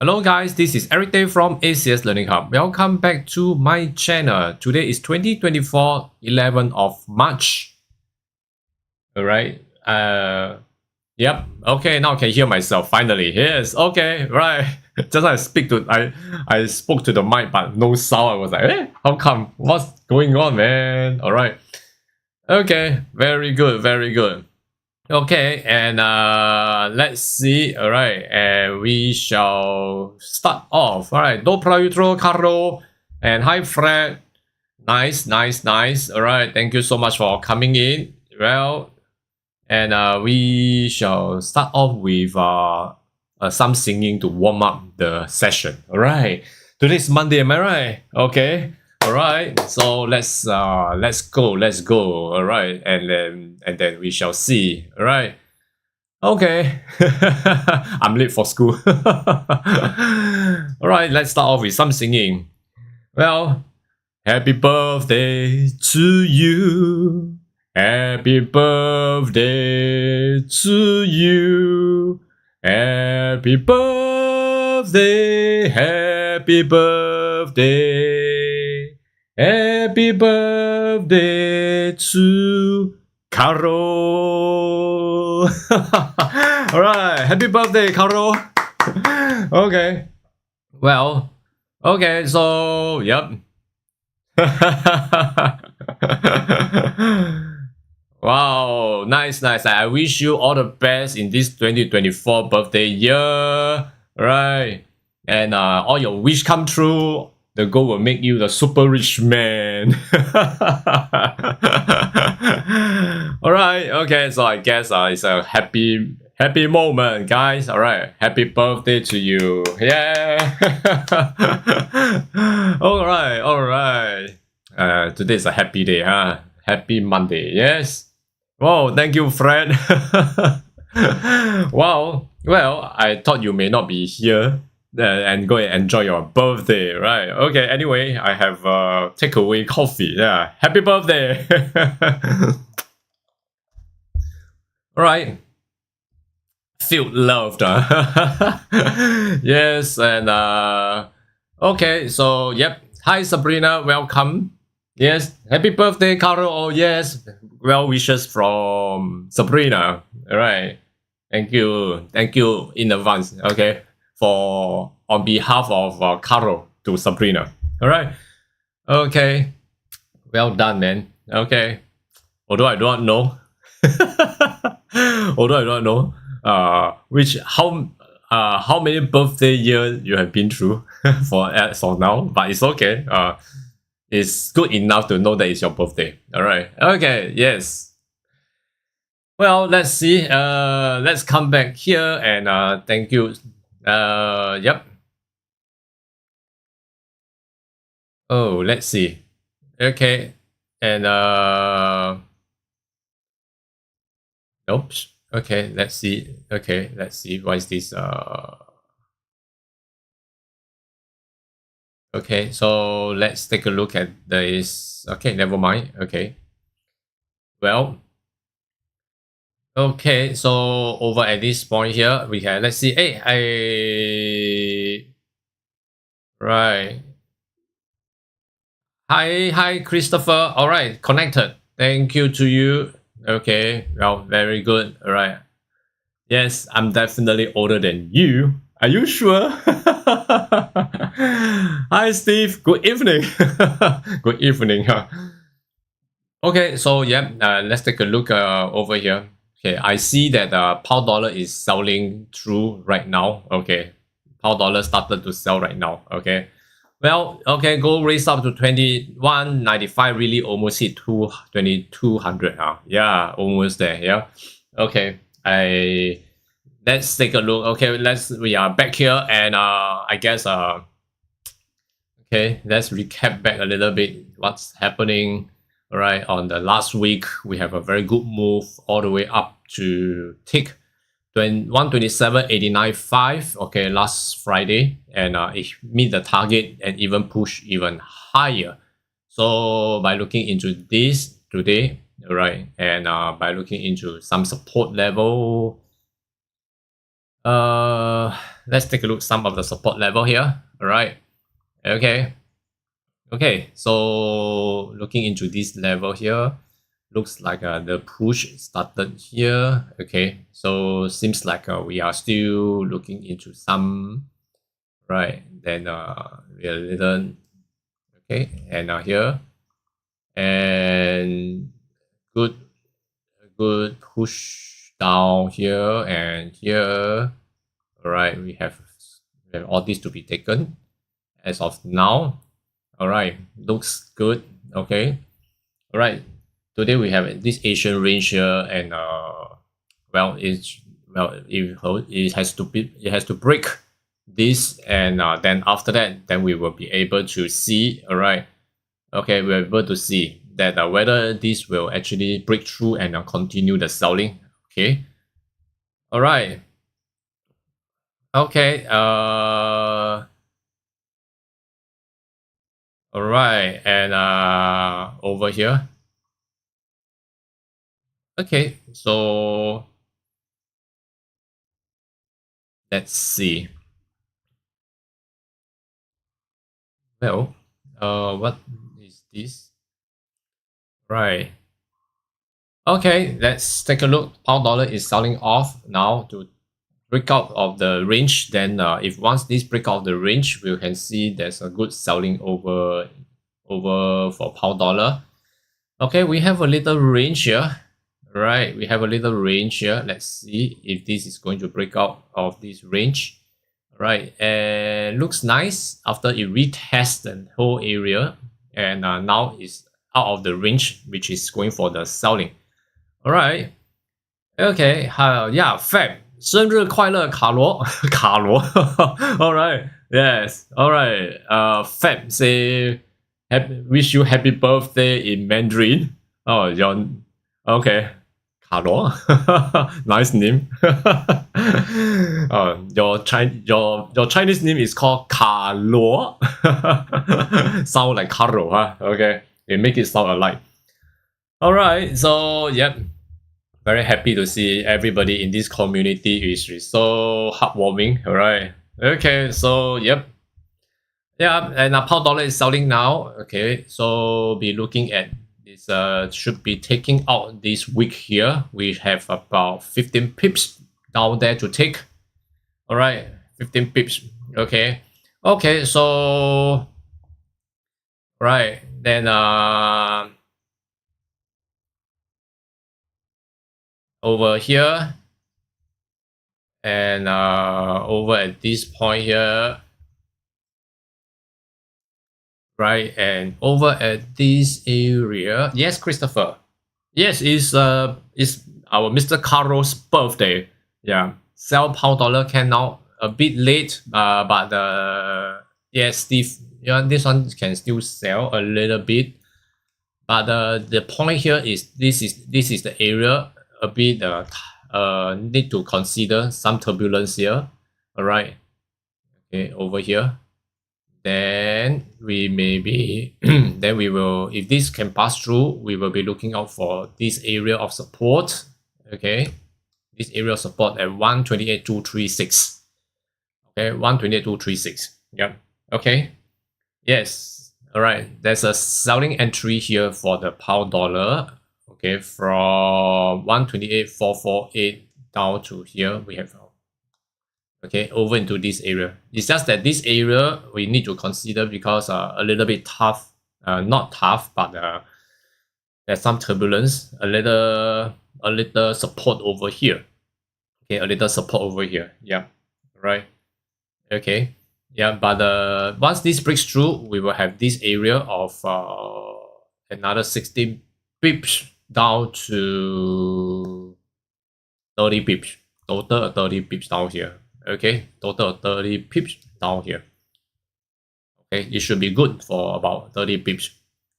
Hello guys, this is Eric Day from ACS Learning Hub. Welcome back to my channel. Today is 2024, 11th of March. Alright. Yep. Okay, now I can hear myself finally. Yes, okay, right. Just I spoke to the mic but no sound. I was like, how come? What's going on, man? Alright. Okay, very good, very good. Okay, and let's see. All right, and we shall start off. All right, dobro jutro, Carlo, and hi, Fred. Nice. All right, thank you so much for coming in. Well, and we shall start off with some singing to warm up the session. All right, today's Monday, am I right? Okay. All right, so let's go. All right, and then we shall see. All right. Okay. I'm late for school. All right, let's start off with some singing. Well, happy birthday to you. Happy birthday to you. Happy birthday. Happy birthday. Happy birthday to Carol. Alright, happy birthday, Carol. Okay. Well, okay, so, yep. Wow, nice. I wish you all the best in this 2024 birthday year. Right. And all your wish come true. The goal will make you the super rich man. Alright, okay, so I guess it's a happy moment, guys. Alright, happy birthday to you. Yeah. Alright. Today's a happy day, huh? Happy Monday, yes. Wow, thank you, Fred. Wow, well, I thought you may not be here. And go and enjoy your birthday, right? Okay, anyway, I have takeaway coffee. Yeah, happy birthday. All right, feel loved. Yes, and okay, so yep. Hi, Sabrina, welcome. Yes, happy birthday, Carol. Oh yes, well wishes from Sabrina. All right, thank you in advance. Okay. On behalf of Carol to Sabrina. All right. Okay. Well done, man. Okay. Although I do not know. How many birthday years you have been through for now, but it's okay. It's good enough to know that it's your birthday. All right. Okay. Yes. Well, let's see. Let's come back here and thank you. Yep. Oh, let's see. Okay. And nope. Okay, let's see. Okay, let's see. What is this? Okay, so let's take a look at this. Okay, never mind. Okay. Well. Okay, so over at this point here, we can let's see. Hey, right. Hi, Christopher. All right, connected. Thank you to you. Okay, well, very good. All right. Yes, I'm definitely older than you. Are you sure? Hi, Steve. Good evening. Good evening. Okay, so yeah, let's take a look over here. Okay, I see that pound dollar is selling through right now. Okay, pound dollar started to sell right now. Okay. Well, okay, gold raised up to 21.95, really almost hit 2200. Yeah, almost there. Yeah. Okay. Let's take a look. Okay, we are back here and I guess okay, let's recap back a little bit what's happening. All right, on the last week we have a very good move all the way up to tick 127.89.5. Okay, last Friday, and it meet the target and even push even higher. So by looking into this today, all right, and by looking into some support level, let's take a look some of the support level here. All right. Okay, so looking into this level here, looks like the push started here. Okay, so seems like we are still looking into some, right? Then we are a little, okay, and here, and good push down here and here. All right, we have all this to be taken as of now. All right, looks good. Okay, all right. Today we have this Asian range here, and it has to break this, and then after that, then we will be able to see. All right, okay, we're able to see that whether this will actually break through and continue the selling. Okay, all right. Okay. All right, and over here. Okay, so let's see. Well, what is this? Right. Okay, let's take a look. Pound dollar is selling off now to break out of the range. Then, if once this break out of the range, we can see there's a good selling over for pound dollar. Okay, we have a little range here. Right, we have a little range here. Let's see if this is going to break out of this range. Right, and looks nice after it retests the whole area, and now it's out of the range, which is going for the selling. All right, okay, yeah, Feb 生日快乐卡罗卡罗 all right, yes, all right, Feb say wish you happy birthday in Mandarin. Oh, your okay, 卡罗 nice name. Your Chinese name is called 卡罗 sound like Caro, huh? Okay, they make it sound alike. All right, so yep, very happy to see everybody in this community is so heartwarming. All right, okay, so yep, yeah, and pound dollar is selling now. Okay, so be looking at this. Should be taking out this week here. We have about 15 pips down there to take. All right, 15 pips. Okay, okay, so right then over here, and over at this point here, right, and over at this area. Yes, Christopher. Yes, it's our Mr. Carl's birthday. Yeah, sell pound dollar can now a bit late, but yes, Steve, yeah, this one can still sell a little bit. But the point here is this is the area a bit need to consider some turbulence here. All right, okay, over here. Then we may be then we will, if this can pass through, we will be looking out for this area of support. Okay, this area of support at 128.236. Okay, 128.236. Yep. Okay. Yes. All right. There's a selling entry here for the pound dollar. Okay, from 128.448 down to here we have. Okay, over into this area. It's just that this area we need to consider because a little bit tough, not tough, but there's some turbulence, a little support over here. Okay, a little support over here. Yeah, right. Okay, yeah, but once this breaks through, we will have this area of another 60 pips down to 30 pips. Total 30 pips down here. Okay, total 30 pips down here. Okay, it should be good for about 30 pips.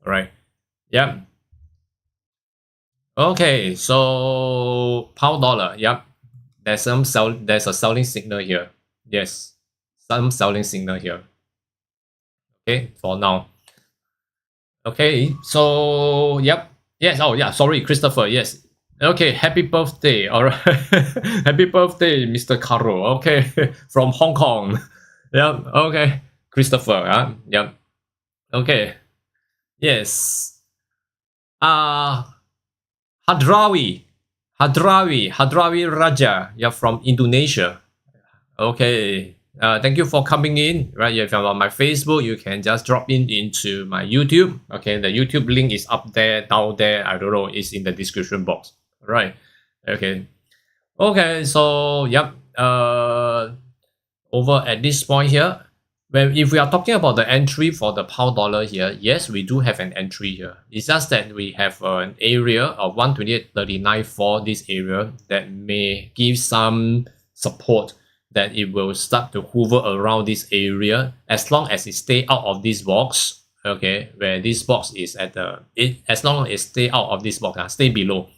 All right. Yep. Okay, so pound dollar. Yep. There's a selling signal here. Yes, some selling signal here. Okay, for now. Okay, so yep. Yes. Oh yeah. Sorry, Christopher. Yes. Okay, happy birthday. All right. Happy birthday, Mr. Caro. Okay. From Hong Kong. Yep. Okay. Christopher. Yep. Okay. Yes. Uh Hadrawi. Hadrawi Raja. You're from Indonesia. Okay. Thank you for coming in. Right. If you're on my Facebook, you can just drop in into my YouTube. Okay. The YouTube link is up there, down there. I don't know. It's in the description box. All right. Okay. Okay, so yep. Over at this point here, when if we are talking about the entry for the pound dollar here, yes, we do have an entry here. It's just that we have an area of 128.39 for this area that may give some support that it will start to hover around this area as long as it stay out of this box. Okay, where this box is at the as long as it stay out of this box, stay below.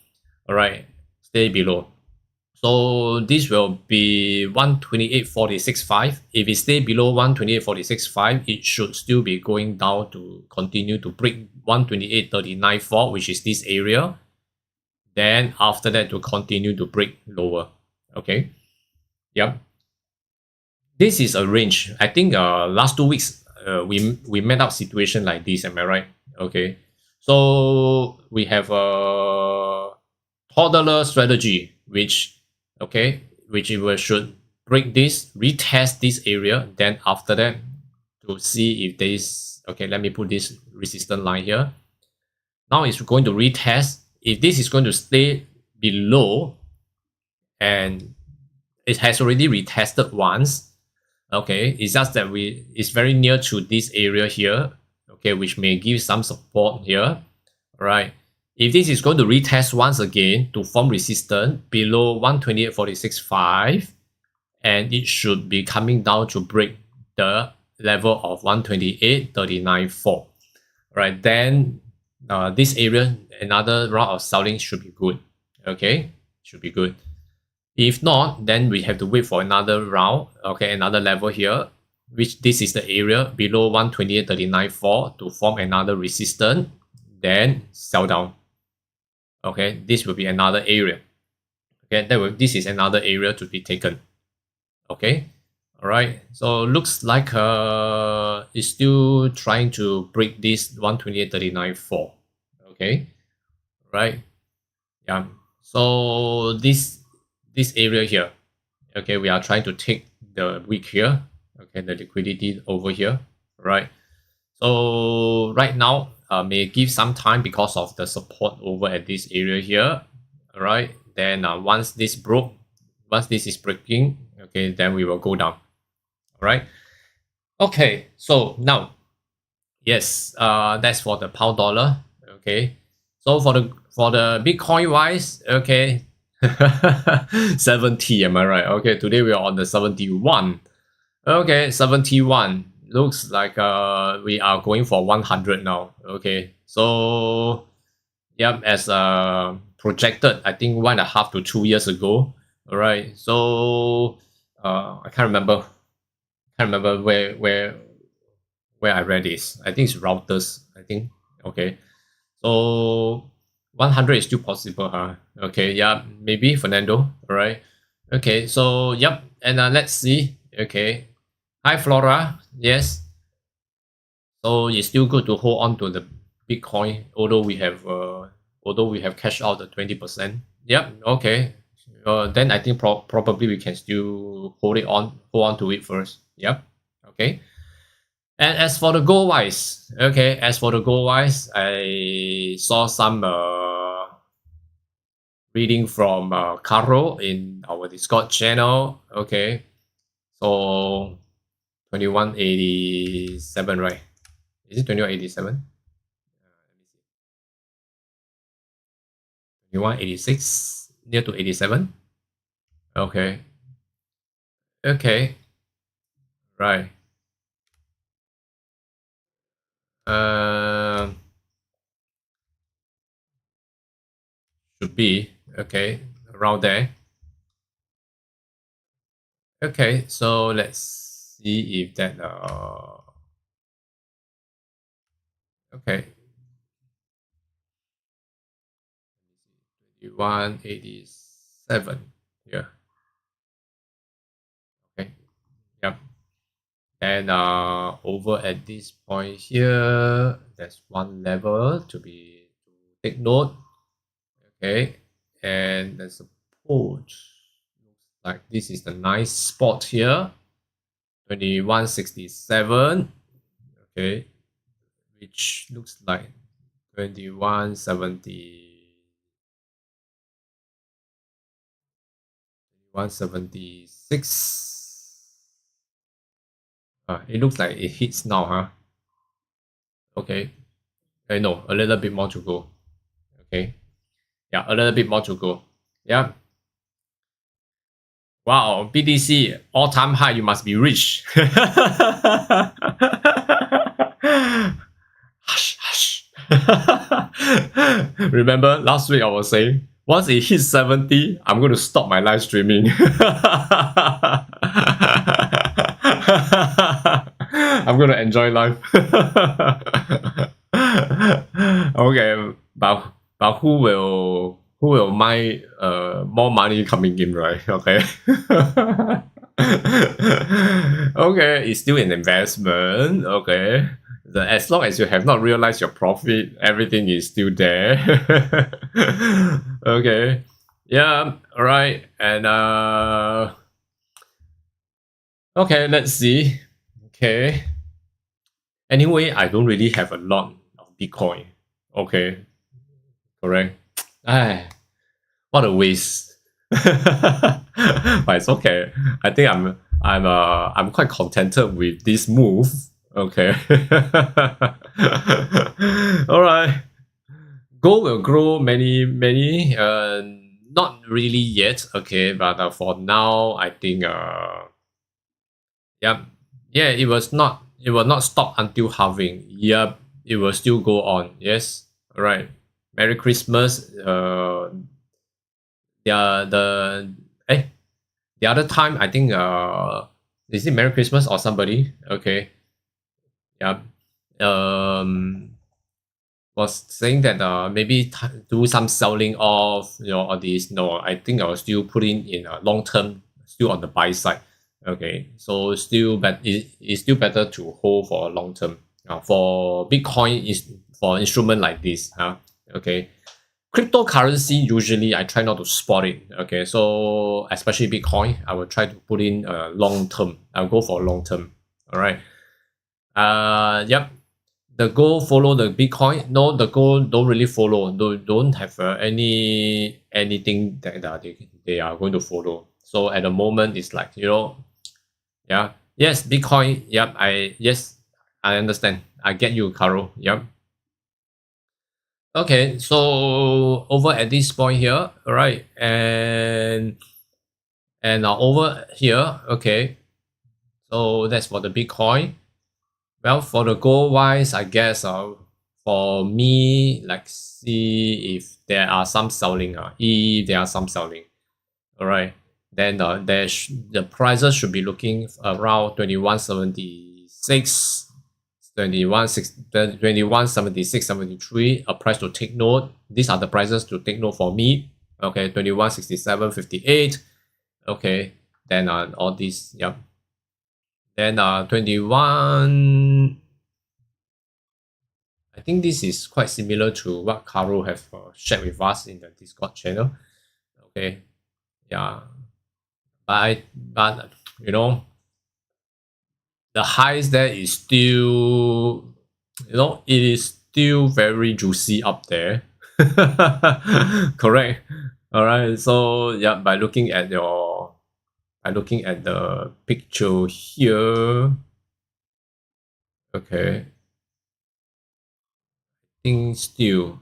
All right, stay below. So this will be 128.46.5. If it stay below 128.46.5, it should still be going down to continue to break 128.39.4, which is this area. Then after that to continue to break lower. Okay. Yep. This is a range. I think last 2 weeks we met up situation like this. Am I right? Okay. So we have a toddler strategy, which should break this, retest this area, then after that to see if there is, okay, let me put this resistance line here. Now it's going to retest. If this is going to stay below, and it has already retested once, okay, it's just that it's very near to this area here, okay, which may give some support here. All right. If this is going to retest once again to form resistance below 128.46.5, and it should be coming down to break the level of 128.39.4. Right, then this area, another round of selling should be good. Okay, should be good. If not, then we have to wait for another round, okay, another level here, which this is the area below 128.39.4 to form another resistance, then sell down. Okay, this will be another area. Okay, this is another area to be taken. Okay, all right. So looks like it's still trying to break this 128.39.4. Okay, right. Yeah. So this area here. Okay, we are trying to take the wick here. Okay, the liquidity over here. Right. So right now, may give some time because of the support over at this area here. All right. Then once this is breaking, okay, then we will go down. All right. Okay. So now, yes, that's for the pound dollar. Okay. So for the Bitcoin wise, okay, 70. Am I right? Okay. Today we are on the 71. Okay, 71. Looks like we are going for 100 now. Okay, so yep, as projected, I think 1.5 to 2 years ago. All right, so I can't remember. Where I read this. I think it's routers. I think. Okay, so 100 is still possible, huh? Okay, yeah, maybe Fernando. All right. Okay, so yep, and let's see. Okay. Hi, Flora. Yes. So it's still good to hold on to the Bitcoin, although we have cashed out the 20%. Yep. Okay. Then I think probably we can still hold on to it first. Yep. Okay. And as for the gold wise, okay. As for the gold wise, I saw some reading from Caro in our Discord channel. Okay. So 2187, right? Is it 2187? 2186, near to 87. Okay. Okay. Right. Uh, should be okay around there. Okay. So let's see if that. Okay. 2187 here. Okay, yep. And over at this point here, there's one level to take note. Okay, and there's a port. Looks like this is the nice spot here. 2167. Okay, which looks like 2170. 176. It looks like it hits now, huh? Okay. No, a little bit more to go. Okay. Yeah, a little bit more to go. Yeah. Wow, BTC all-time high. You must be rich. Hush, hush. Remember last week I was saying, once it hits 70, I'm going to stop my live streaming. I'm going to enjoy life. Okay, but who will mind more money coming in, right? Okay. Okay, it's still an investment. Okay, as long as you have not realized your profit, everything is still there. Okay, yeah, all right, and okay, let's see. Okay, anyway, I don't really have a lot of Bitcoin. Okay, correct. Ah, what a waste. But it's okay. I think I'm quite contented with this move. Okay. All right. Gold will grow many. Not really yet. Okay, but for now, I think yeah, it will not stop until halving. Yep, it will still go on. Yes. All right. Merry Christmas. The the other time I think is it Merry Christmas or somebody? Okay. Yeah. Was saying that maybe do some selling off, all these. No, I think I was still putting in a long term, still on the buy side. Okay, so still, but it's still better to hold for a long term. For Bitcoin is for instrument like this. Okay, cryptocurrency usually I try not to spot it. Okay, so especially Bitcoin, I will try to put in a long term. I'll go for long term. All right. Yep. The gold follow the Bitcoin. No, the gold don't really follow. Don't have anything that they are going to follow. So at the moment, it's like yeah. Yes, Bitcoin. Yep. I understand. I get you, Caro. Yep. Okay, so over at this point here, all right, and over here, okay. So that's for the Bitcoin. Well, for the gold wise, I guess for me, like see if there are some selling. If there are some selling, all right, then the prices should be looking around 2176. 2176, 73, a price to take note. These are the prices to take note for me. Okay, 2167, 58. Okay, then all these, yep. Then 21. I think this is quite similar to what Caro have shared with us in the Discord channel. Okay, yeah, but the highs there is still, it is still very juicy up there. Correct. All right. So yeah, by looking at the picture here, okay, I think still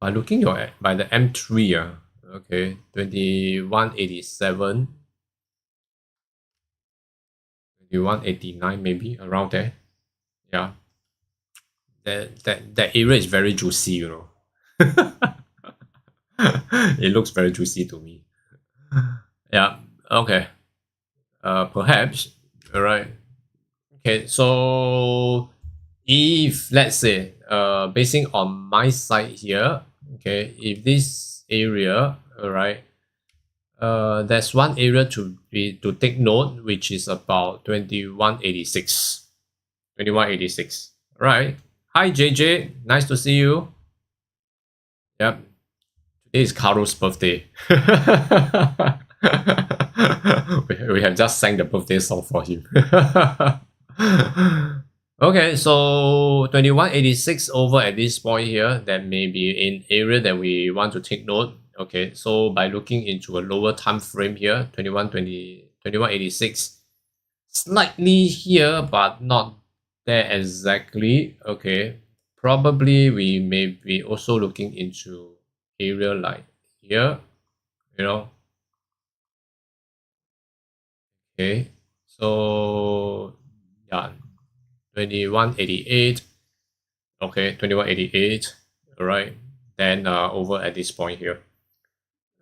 by looking by the M3, okay, 2187. 2189 maybe around there. Yeah. That area is very juicy, It looks very juicy to me. Yeah. Okay. Perhaps. All right. Okay. So if let's say basing on my side here, okay, if this area, all right, there's one area to take note, which is about 2186. 2186. Right. Hi JJ, nice to see you. Yep. Today is Carl's birthday. we have just sang the birthday song for him. Okay, so 2186 over at this point here, that may be an area that we want to take note. Okay, so by looking into a lower time frame here, 2186, slightly here, but not there exactly. Okay, probably we may be also looking into area like here, you know. Okay, so yeah, 2188. Okay, 2188. All right, then over at this point here.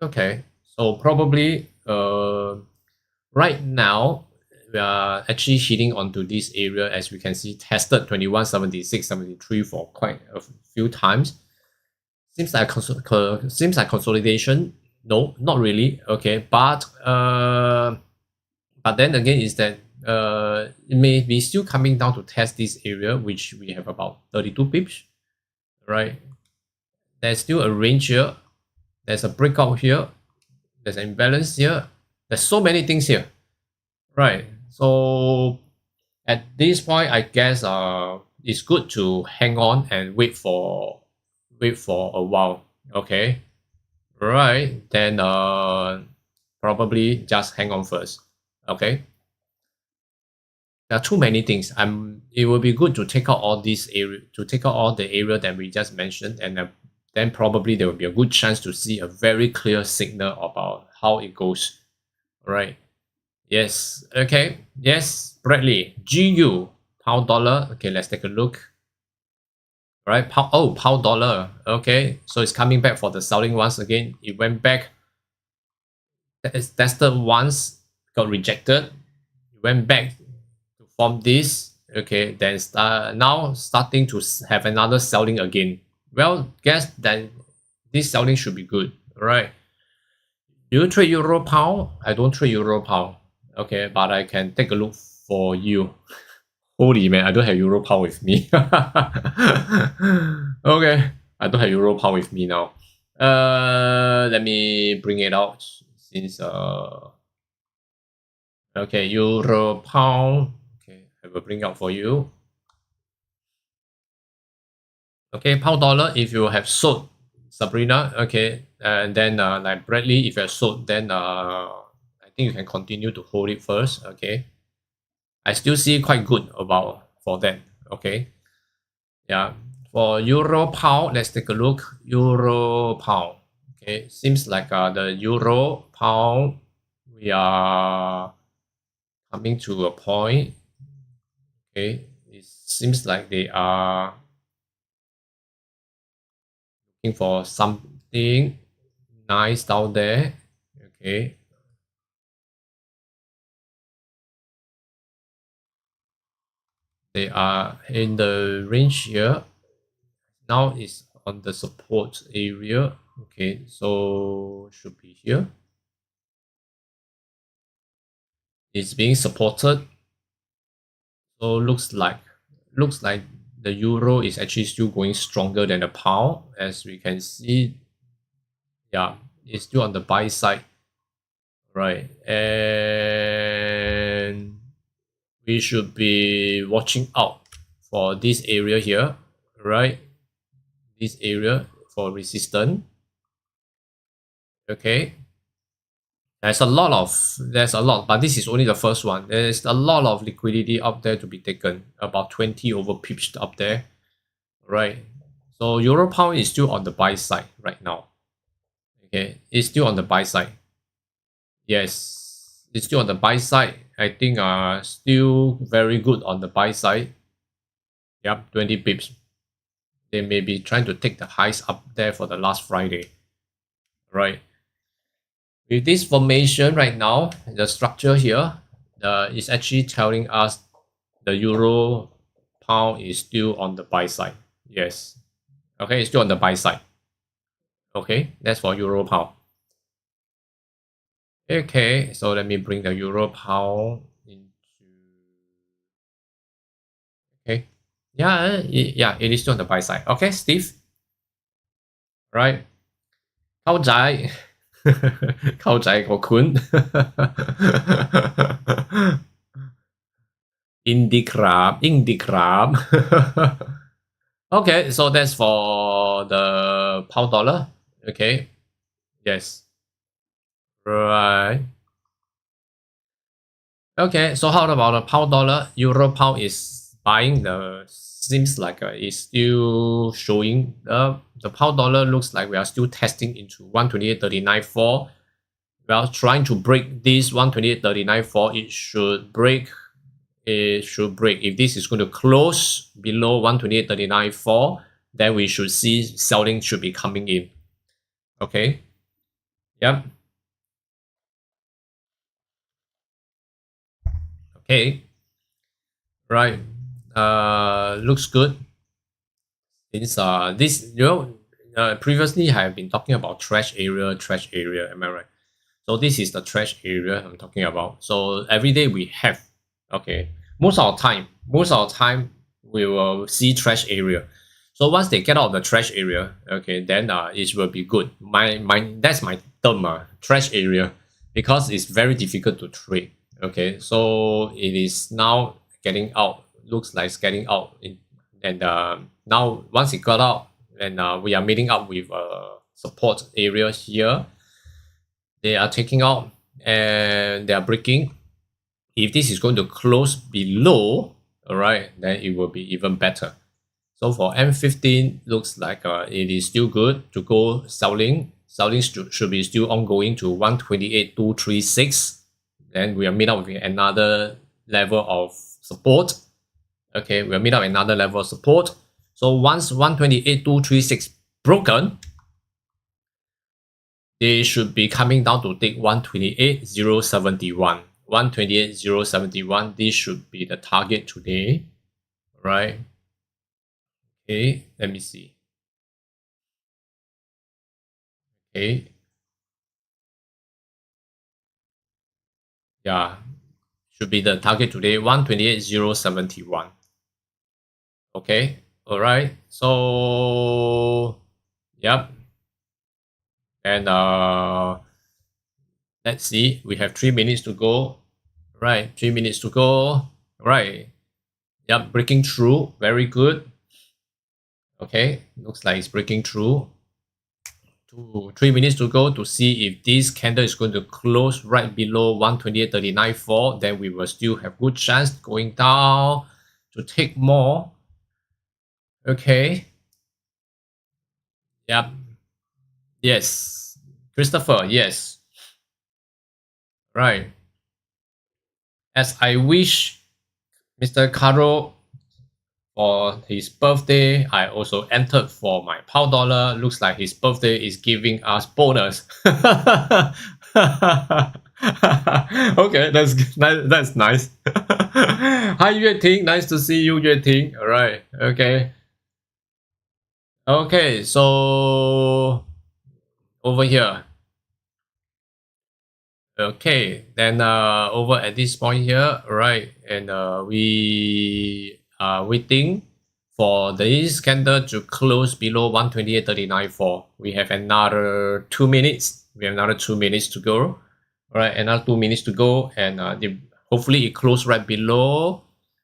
Okay, so probably right now we are actually hitting onto this area, as we can see, tested 2176, 73 for quite a few times. Seems like consolidation. No, not really. Okay, but then again is that it may be still coming down to test this area, which we have about 32 pips, right? There's still a range here. There's a breakout here. There's an imbalance here. There's so many things here, right? So at this point, I guess it's good to hang on and wait for a while. Okay, right? Then probably just hang on first. Okay. There are too many things. It will be good to take out all these area, the area that we just mentioned, and then probably there will be a good chance to see a very clear signal about how it goes. All right. Yes. Okay. Yes. Bradley. GU. Pound dollar. Okay. Let's take a look. All right. Pound dollar. Okay. So it's coming back for the selling once again. It went back. It's tested once. Got rejected. It went back to form this. Okay. Then now starting to have another selling again. Well, guess that this selling should be good. All right. Do you trade Euro Pound? I don't trade Euro Pound. Okay, but I can take a look for you. Holy man, I don't have Euro Pound with me. Okay, I don't have Euro Pound with me now. Let me bring it out since okay, Euro Pound. Okay, I will bring out for you. Okay, pound dollar, if you have sold, Sabrina, okay, and then like Bradley, if you have sold, then I think you can continue to hold it first. Okay, I still see quite good for that. Okay, yeah, for Euro Pound, let's take a look. Euro Pound. Okay, seems like the Euro Pound, we are coming to a point. Okay, it seems like they are for something nice down there. Okay, they are in the range here. Now it's on the support area. Okay, so should be here. It's being supported. So looks like the euro is actually still going stronger than the pound, as we can see. Yeah, it's still on the buy side, right? And we should be watching out for this area here, right? This area for resistance. Okay, there's a lot, but this is only the first one. There's a lot of liquidity up there to be taken, about 20 over pips up there, right? So Euro Pound is still on the buy side right now. Okay, it's still on the buy side. Yes, it's still on the buy side. I think still very good on the buy side. Yep, 20 pips. They may be trying to take the highs up there for the last Friday, right? With this formation right now, the structure here is actually telling us the Euro Pound is still on the buy side. Yes. Okay, it's still on the buy side. Okay, that's for Euro Pound. Okay, so let me bring the Euro Pound into. Okay, yeah, yeah, it is still on the buy side. Okay, Steve, right? 溝仔，溝仔個款，indie crab, indie crab. Okay, so that's for the pound dollar. Okay, yes, right. Okay, so how about the pound dollar? Euro pound is buying the seems like it's still showing the pound dollar looks like we are still testing into 128.39.4. We are trying to break this 128.39.4. It should break. If this is going to close below 128.39.4, then we should see selling should be coming in. Okay. Yep. Okay. Right. Looks good. It's this previously I have been talking about trash area. Am I right? So this is the trash area I'm talking about. So every day we have, okay, most of the time we will see trash area. So once they get out of the trash area, okay, then it will be good. That's my term, trash area, because it's very difficult to trade. Okay, so it is now getting out. Looks like it's getting out, and now once it got out, and we are meeting up with support area here. They are taking out and they are breaking. If this is going to close below, all right, then it will be even better. So for M15, looks like it is still good to go selling. Selling should be still ongoing to 128.236. Then we are meet up with another level of support. Okay, we'll meet up another level of support. So once 128.236 broken, they should be coming down to take 128.071. 128.071, this should be the target today, right? Okay, let me see. Okay. Yeah, should be the target today, 128.071. Okay, all right. So, yep. And let's see, we have 3 minutes to go. Right, 3 minutes to go. Right. Yep, breaking through. Very good. Okay, looks like it's breaking through. 3 minutes to go to see if this candle is going to close right below 128.39.4. Then we will still have good chance going down to take more. Okay. Yep. Yes. Christopher, yes. Right. As I wish Mr. Caro for his birthday, I also entered for my pound dollar. Looks like his birthday is giving us bonus. Okay, that's nice. Hi Yue Ting, nice to see you, Yue Ting. All right, okay. Okay, so over here. Okay, then over at this point here, right, and we are waiting for this candle to close below 128.39.4. We have another 2 minutes. We have another 2 minutes to go. All right, another 2 minutes to go, and hopefully it close right below,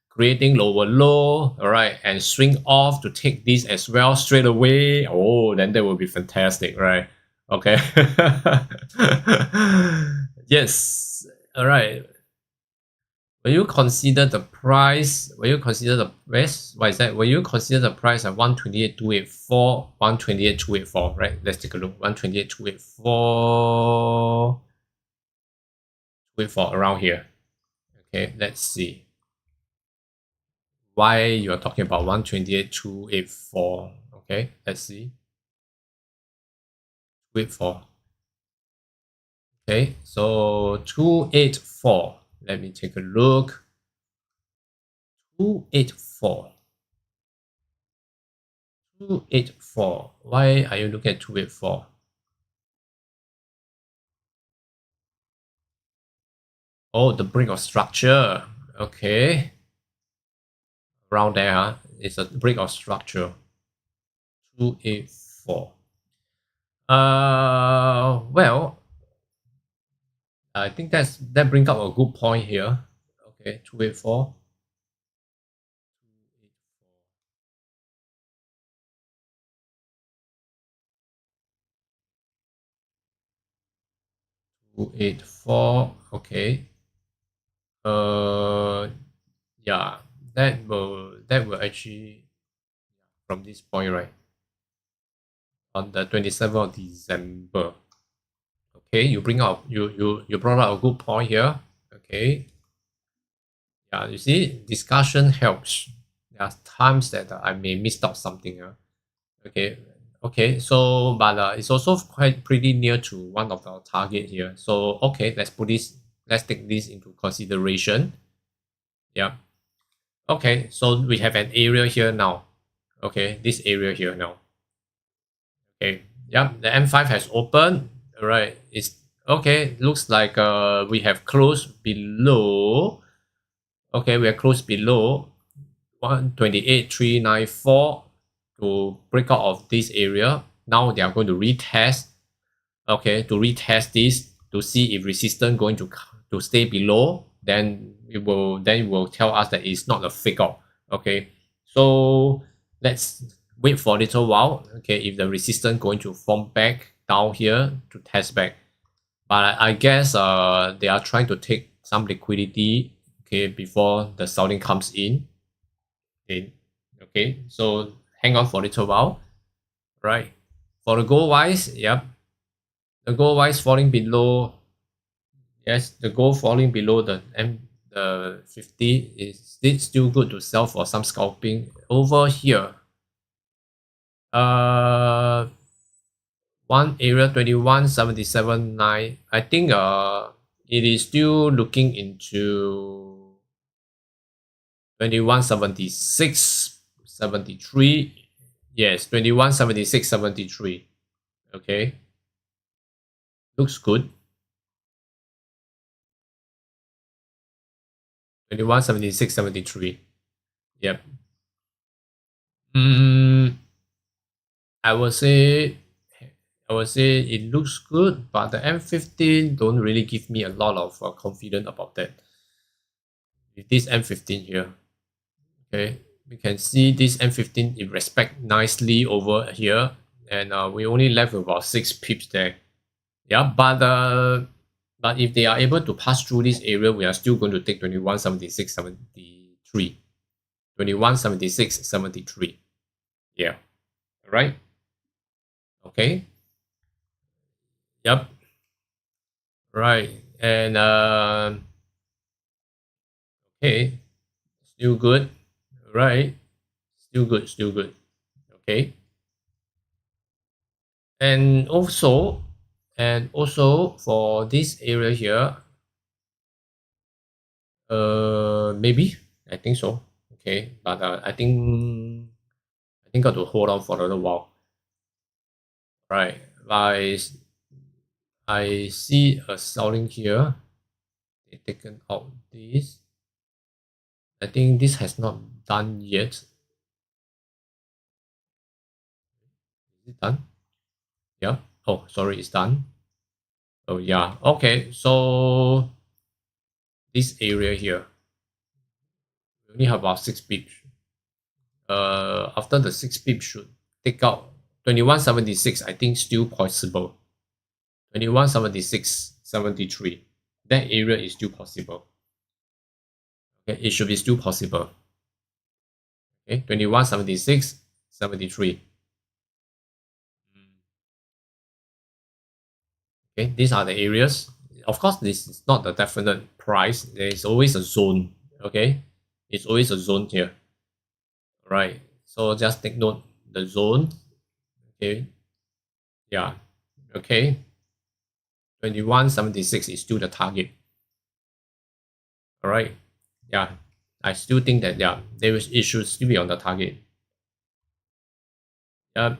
creating lower low. All right, and swing off to take this as well straight away. Oh, then that will be fantastic, right? Okay. Yes. All right. Will you consider the price? Will you consider the rest? What is that? Will you consider the price at 128.284, 128.284, right? Let's take a look. 128.284, 284 around here. Okay, let's see. Why you're talking about 128.284? Okay, let's see. 284. Okay, so 284. Let me take a look. 284. 284. Why are you looking at 284? Oh, the break of structure. Okay. Around there, it's a break of structure. 284. Well, I think that brings up a good point here. Okay, 284. 284. Okay. Yeah, that will actually from this point, right? On the 27th of December. Okay, you brought up a good point here. Okay. Yeah, you see, discussion helps. There are times that I may miss out something. Okay. Okay, so but it's also quite pretty near to one of our target here. So okay, let's take this into consideration. Yeah. Okay, so we have an area here now. Okay, this area here now. Okay. Yep, the M5 has opened. All right. It's okay. Looks like we have closed below. Okay, we are closed below 128,394 to break out of this area. Now they are going to retest. Okay, to retest this to see if resistance going to stay below. Then it will tell us that it's not a fake out. Okay, so let's wait for a little while. Okay, if the resistance going to form back down here to test back, but I guess they are trying to take some liquidity. Okay, before the selling comes in. Okay, so hang on for a little while. Right, for the gold wise, yep, the gold wise falling below. Yes, the gold falling below the 50 is it still good to sell for some scalping over here. One area 21.77.9. I think it is still looking into 21.76.73. Yes, 21.76.73. Okay, looks good. 21.76.73. Yep. I would say it looks good, but the M15 don't really give me a lot of confidence about that. With this M15 here, okay, we can see this M15 it respect nicely over here, and we only left about 6 pips there. Yeah, but if they are able to pass through this area, we are still going to take 21.76.73. 21.76.73. Yeah. Right. Okay. Yep. Right. And okay. Still good. Right. Still good. Still good. Okay. And also for this area here, maybe I think so. Okay, but I think got to hold on for a little while. Right. I see a selling here. They taken out this. I think this has not done yet. Is it done? Yeah. Oh, sorry, it's done. Oh yeah. Okay. So this area here, we only have about 6 pips. After the 6 pips should take out 21.76. I think still possible. 21.76.73. That area is still possible. Okay, it should be still possible. Okay, 21.76.73. Okay, these are the areas. Of course, this is not the definite price. There is always a zone. Okay, it's always a zone here. Right. So just take note the zone. Okay. Yeah. Okay. 21.76 is still the target. All right. Yeah. I still think that it should still be on the target. Yep.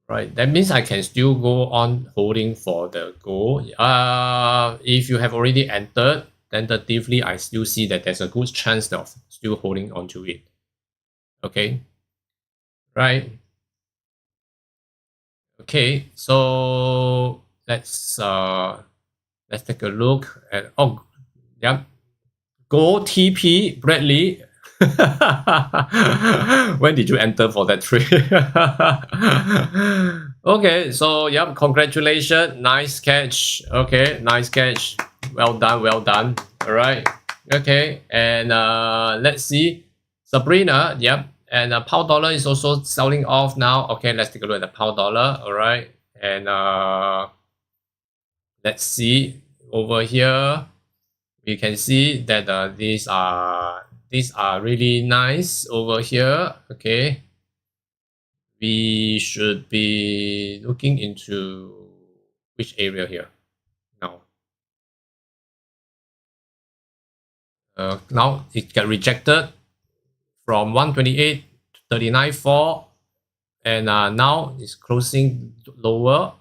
Right. That means I can still go on holding for the gold. If you have already entered, tentatively, I still see that there's a good chance of still holding onto it. Okay. Right. Okay. So let's take a look at yeah. Go TP Bradley. When did you enter for that trade? Okay, so yep, congratulations, nice catch. Okay, nice catch. Well done, well done. All right. Okay, and let's see, Sabrina. Yep, and pound dollar is also selling off now. Okay, let's take a look at the pound dollar. All right, and let's see over here. We can see that these are really nice over here. Okay, we should be looking into which area here now. Now it got rejected from 128 to 39.4, and now it's closing lower.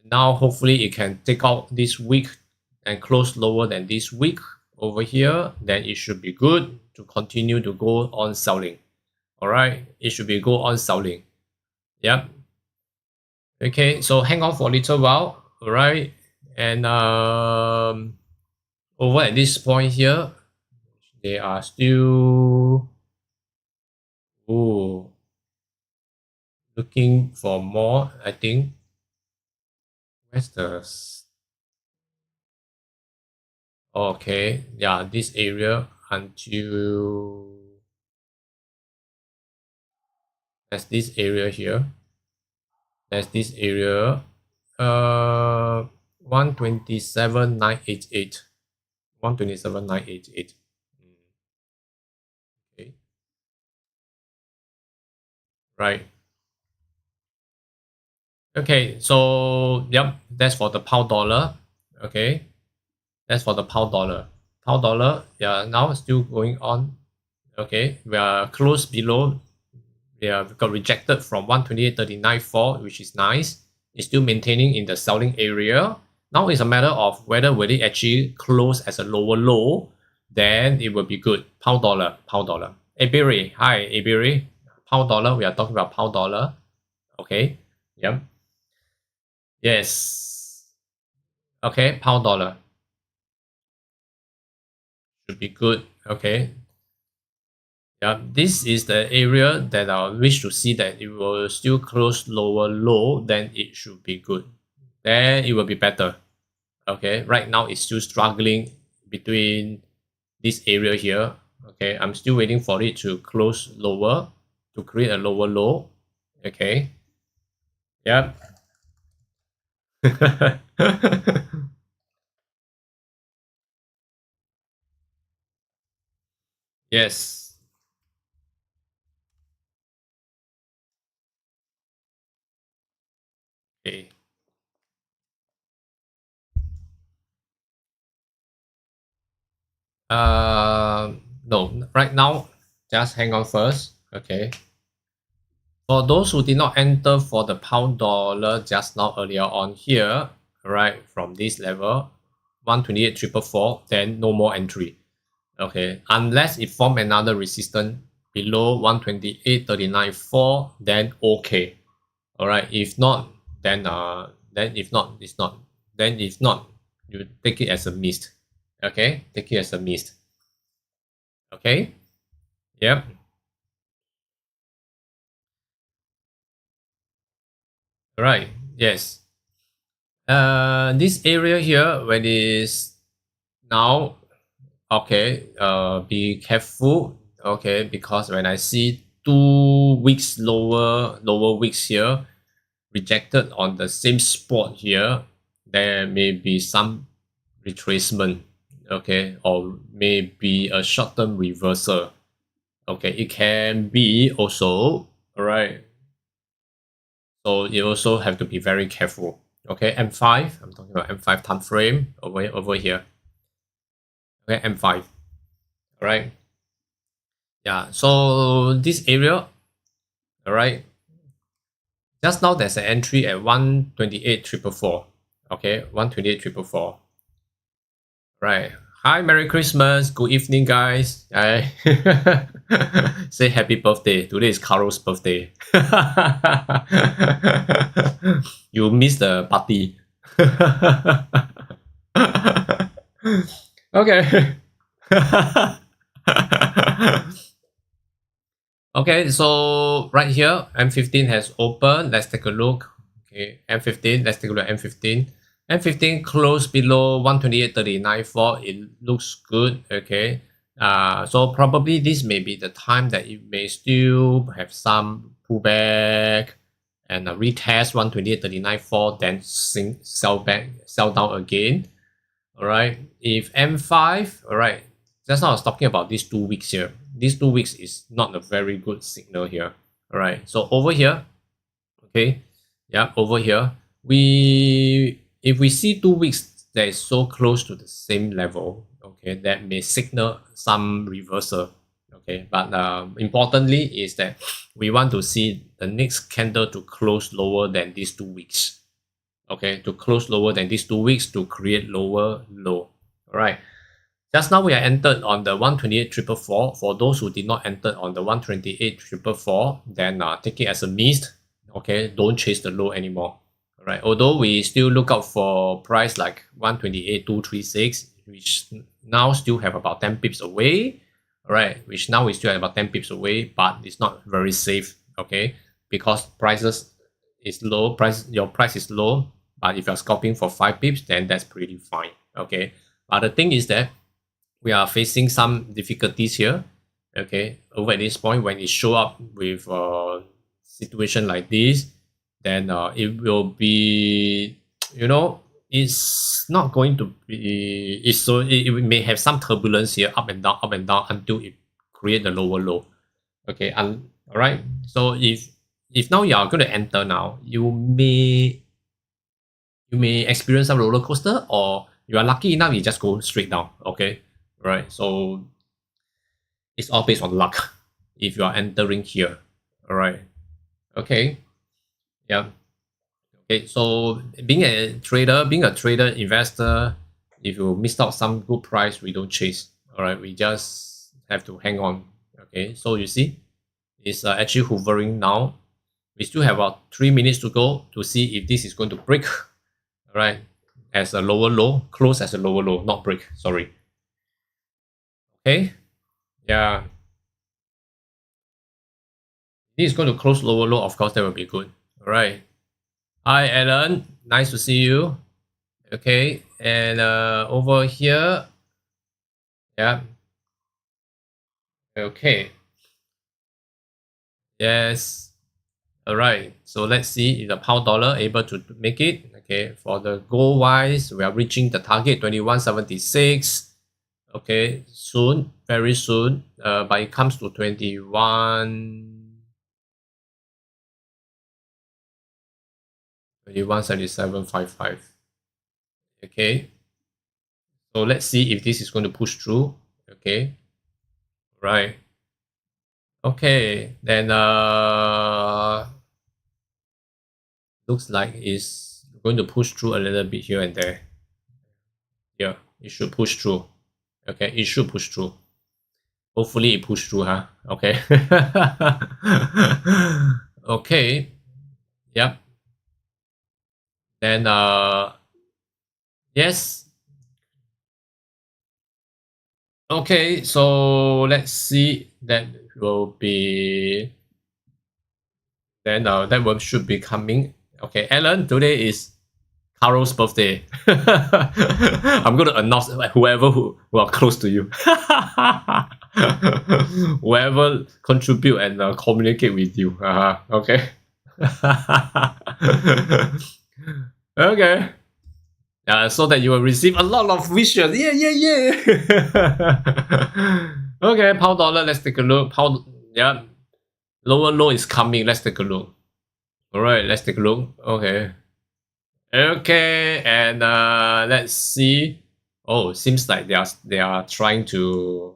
Now hopefully it can take out this week and close lower than this week over here. Then it should be good to continue to go on selling. All right, it should be go on selling. Yep. Okay, so hang on for a little while. All right, and over at this point here, they are still looking for more. I think where's the okay, yeah, this area until there's this area here. There's this area. 127,988. 127,988. Okay. Right. Okay, so yep, that's for the pound dollar. Okay. That's for the pound dollar. Pound dollar, yeah, now still going on. Okay, we are close below. We have got rejected from 128.39.4, which is nice. It's still maintaining in the selling area. Now it's a matter of whether will it actually close as a lower low, then it will be good. Pound dollar, pound dollar. Iberi, hi Iberi. Pound dollar, we are talking about pound dollar. Okay, yep. Yes. Okay, pound dollar. Should be good. Okay. Yeah, this is the area that I wish to see that it will still close lower low, then it should be good. Then it will be better. Okay, right now it's still struggling between this area here. Okay, I'm still waiting for it to close lower to create a lower low. Okay. Yep. Yes. Okay. No, right now, just hang on first. Okay. For those who did not enter for the pound dollar just now earlier on here, right, from this level, 128,444, then no more entry. Okay, unless it form another resistance below 128.39.4, then okay. All right, if not, then if not, it's not. Then if not, you take it as a missed. Okay, take it as a missed. Okay, yep. All right, yes. This area here, when is now, okay, be careful, okay, because when I see 2 weeks lower weeks here, rejected on the same spot here, there may be some retracement, okay, or maybe a short-term reversal. Okay, it can be also, all right. So you also have to be very careful. Okay, M5, I'm talking about M5 time frame over here. Okay, M5. All right. Yeah, so this area, All right. Just now there's an entry at 128,444. Okay, 128,444. Right. Hi, Merry Christmas. Good evening, guys. Hi. Say happy birthday. Today is Carol's birthday. You missed the party. Okay. Okay, so right here, M15 has opened. Let's take a look. Okay, M15, let's take a look at M15. M15 closed below 128.39.4. It looks good. Okay. So probably this may be the time that it may still have some pullback and retest 128.39.4, then sell back, sell down again. All right. If M5, all right. Just now I was talking about these 2 weeks here. These 2 weeks is not a very good signal here. All right. So over here, okay. Yeah, over here, if we see 2 weeks that is so close to the same level, okay, that may signal some reversal. Okay, but importantly is that we want to see the next candle to close lower than these 2 weeks. Okay, to close lower than these 2 weeks to create lower low. All right. Just now we are entered on the 128,444. For those who did not enter on the 128,444, then take it as a missed. Okay, don't chase the low anymore. All right. Although we still look out for price like 128,236, which now still have about 10 pips away. All right, which now we still have about 10 pips away, but it's not very safe. Okay, because prices is low. Your price is low. But if you're scalping for 5 pips, then that's pretty fine. Okay. But the thing is that we are facing some difficulties here. Okay. Over at this point, when it show up with a situation like this, then it will be, it's not going to be, it may have some turbulence here, up and down until it create the lower low. Okay. All right. So if now you are going to enter now, you may experience some roller coaster, or you are lucky enough, you just go straight down. Okay, right. So it's all based on luck if you are entering here. All right. Okay. Yeah. Okay. So being a trader, investor, if you missed out some good price, we don't chase. All right. We just have to hang on. Okay. So you see, it's actually hovering now. We still have about 3 minutes to go to see if this is going to break. All right, as a lower low, close as a lower low, not break, sorry. Okay, yeah. This is going to close lower low, of course, that will be good. All right. Hi, Alan. Nice to see you. Okay, and over here, yeah. Okay. Yes. All right. So let's see if the pound dollar able to make it. Okay. For the gold wise, we are reaching the target 21.76. Okay, soon, very soon. But it comes to 21.7755. Okay. So let's see if this is going to push through. Okay. Right. Okay. Then looks like it's going to push through a little bit here and there. Yeah, it should push through. Okay, it should push through. Hopefully it push through, huh? Okay. Okay. Yep. Then yes. Okay, so let's see. That will be then that one should be coming. Okay, Alan, today is Carol's birthday. I'm going to announce whoever who are close to you. Whoever contribute and communicate with you. Okay. Okay. So that you will receive a lot of wishes. Yeah. Okay, pound dollar, let's take a look. Pound, yeah. Lower low is coming. Let's take a look. Alright, let's take a look. Okay. Okay, and let's see. Oh, seems like they are trying to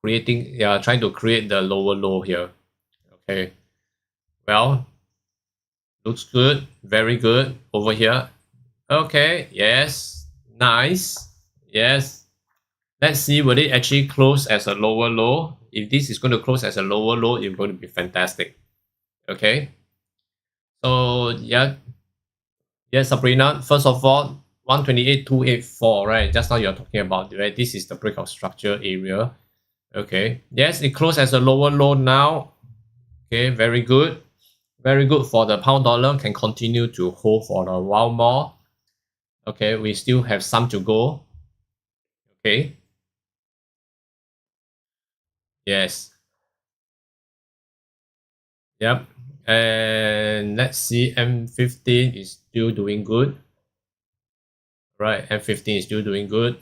trying to create the lower low here. Okay, well, looks good, very good over here. Okay, yes, nice, yes. Let's see will it actually close as a lower low. If this is going to close as a lower low, it's going to be fantastic. Okay, so yeah, yes, Sabrina. First of all, 128,284, right? Just now you're talking about, right? This is the breakout structure area. Okay, yes, it closed as a lower low now. Okay, very good. Very good for the pound dollar. Can continue to hold for a while more. Okay, we still have some to go. Okay. Yes. Yep. And let's see, M15 is still doing good. Right, M15 is still doing good.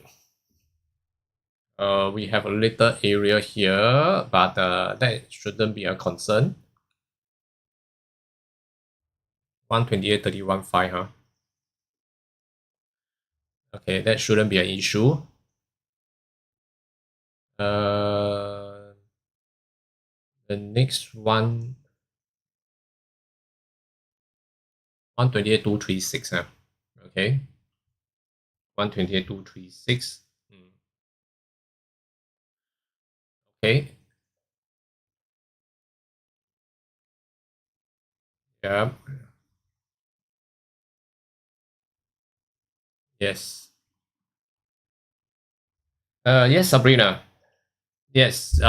We have a little area here, but that shouldn't be a concern. 128.31.5, huh? Okay, that shouldn't be an issue. The next one, 128.236, huh? Okay. 128.236. Okay. Yeah. Yes. Yes, Sabrina. Yes.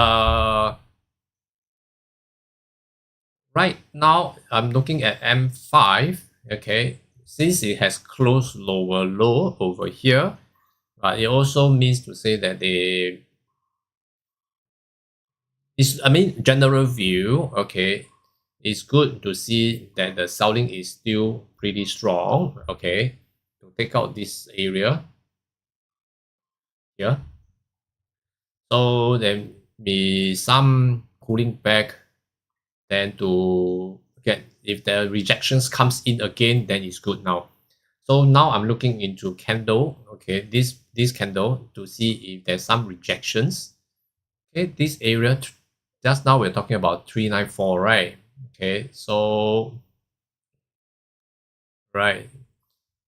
Right now I'm looking at M5. Okay. Since it has closed lower low over here, but it also means to say that I mean, general view, okay, it's good to see that the selling is still pretty strong, okay, to take out this area here. So there be some pulling back, then to get, if the rejections comes in again, then it's good now. So now I'm looking into candle, okay, this candle to see if there's some rejections. Okay, this area, just now we're talking about 394, right? Okay, so right,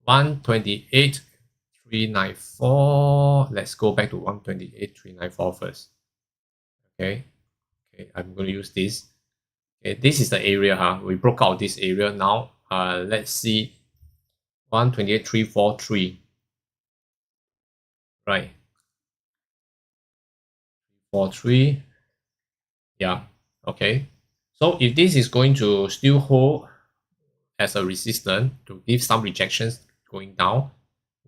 128,394. Let's go back to 128,394 first. Okay, okay, I'm going to use this. Okay, this is the area, huh? We broke out this area now. Let's see, 128,343. Right, 43. Yeah, okay. So if this is going to still hold as a resistance to give some rejections going down,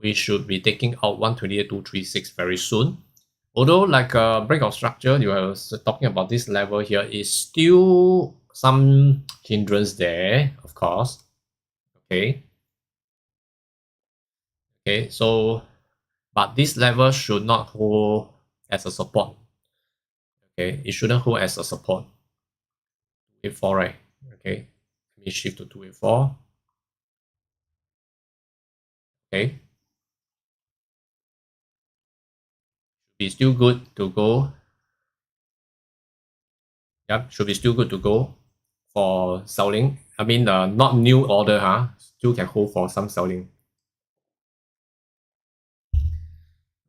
we should be taking out 128,236 very soon. Although like a breakout structure, you are talking about this level here is still some hindrance there, of course. Okay. Okay, so but this level should not hold as a support. Okay, it shouldn't hold as a support. 284, right? Okay, let me shift to 284. Okay, be still good to go. Yep, should be still good to go for selling. I mean, not new order, huh? Still can hold for some selling.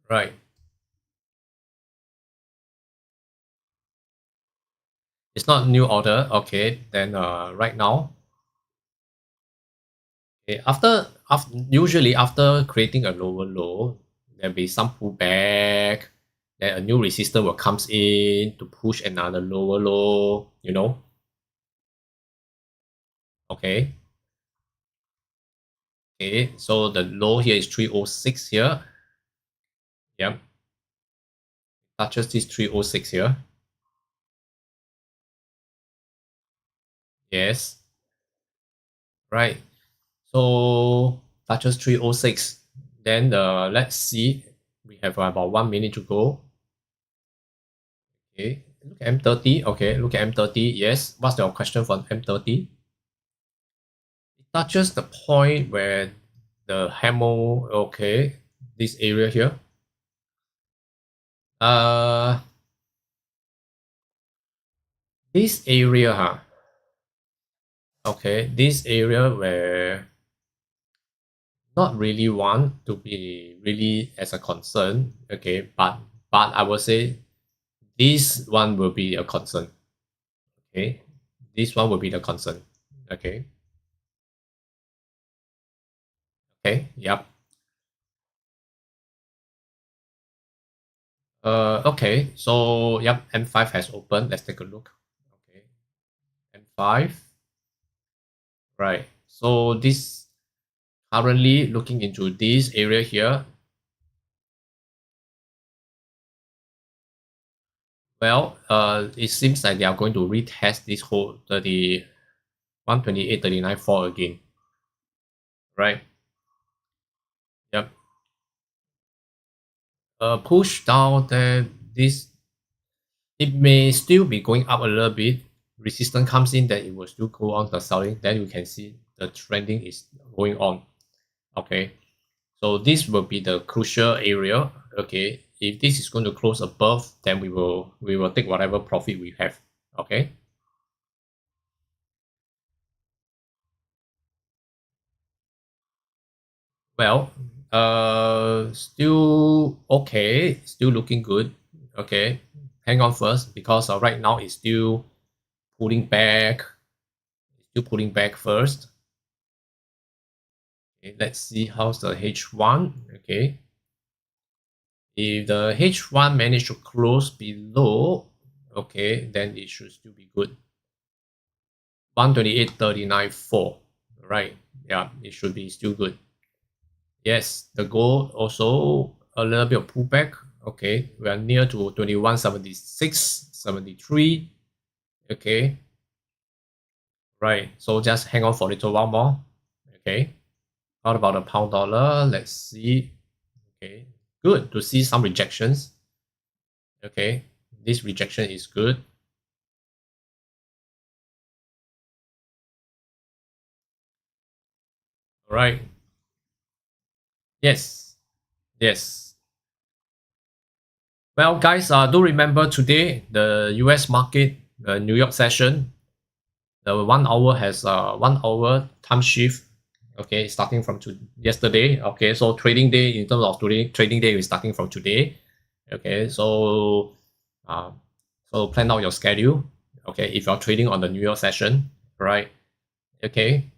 Right. It's not new order. Okay, then right now, okay, after usually after creating a lower low, there'll be some pullback. Then a new resistance will comes in to push another lower low. You know. Okay. Okay. So the low here is 306 here. Yep. Touches this 306 here. Yes. Right. So touches 306. Then let's see. We have about 1 minute to go. Okay. Look at M30. Okay. Look at M30. Yes. What's your question for M30? It touches the point where the hammer. Okay. This area here. Uh. This area, huh? Okay, this area where not really want to be really as a concern. Okay, but I will say this one will be a concern. Okay, this one will be the concern. Okay, okay, yep. Okay, so yep, M5 has opened. Let's take a look. Okay, M5. Right. So this currently looking into this area here. Well, it seems like they are going to retest this whole 128.39.4 again. Right. Yep. Push down then this, it may still be going up a little bit. Resistance comes in, then it will still go on the selling. Then you can see the trending is going on. Okay. So this will be the crucial area. Okay. If this is going to close above, then we will take whatever profit we have. Okay. Well, still okay, still looking good. Okay, hang on first because right now it's still pulling back. Still pulling back first. Okay, let's see how's the H1. Okay, if the H1 managed to close below, okay, then it should still be good. 128.39.4. Right. Yeah, it should be still good. Yes, the gold also a little bit of pullback. Okay, we are near to 21.76, 73. Okay, right. So just hang on for a little while more. Okay, how about the pound dollar? Let's see. Okay, good to see some rejections. Okay, this rejection is good. All right. Yes. Yes. Well, guys, do remember today the U.S. market, the New York session, the 1 hour has 1 hour time shift. Okay, starting from yesterday. Okay, so trading day in terms of today, trading day is starting from today. Okay, uh, so plan out your schedule. Okay, if you're trading on the New York session, right? Okay,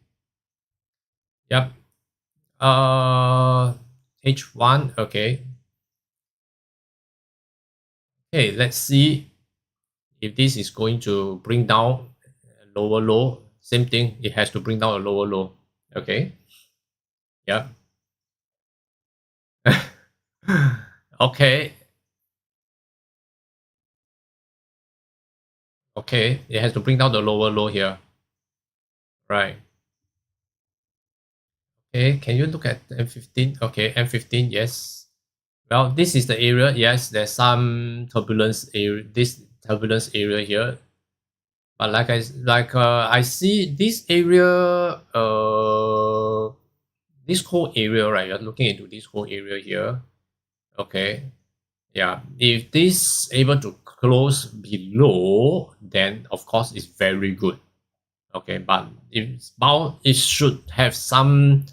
yep. H1. Okay, okay. Let's see if this is going to bring down a lower low. Same thing. It has to bring down a lower low. Okay. Yep. Okay. Okay, it has to bring down the lower low here. Right. Okay, can you look at M15? Okay, M15, yes. Well, this is the area. Yes, there's some turbulence area. This turbulence area here. But I see this area. This whole area, right? You're looking into this whole area here. Okay. Yeah. If this able to close below, then of course it's very good. Okay, but it's bound, it should have some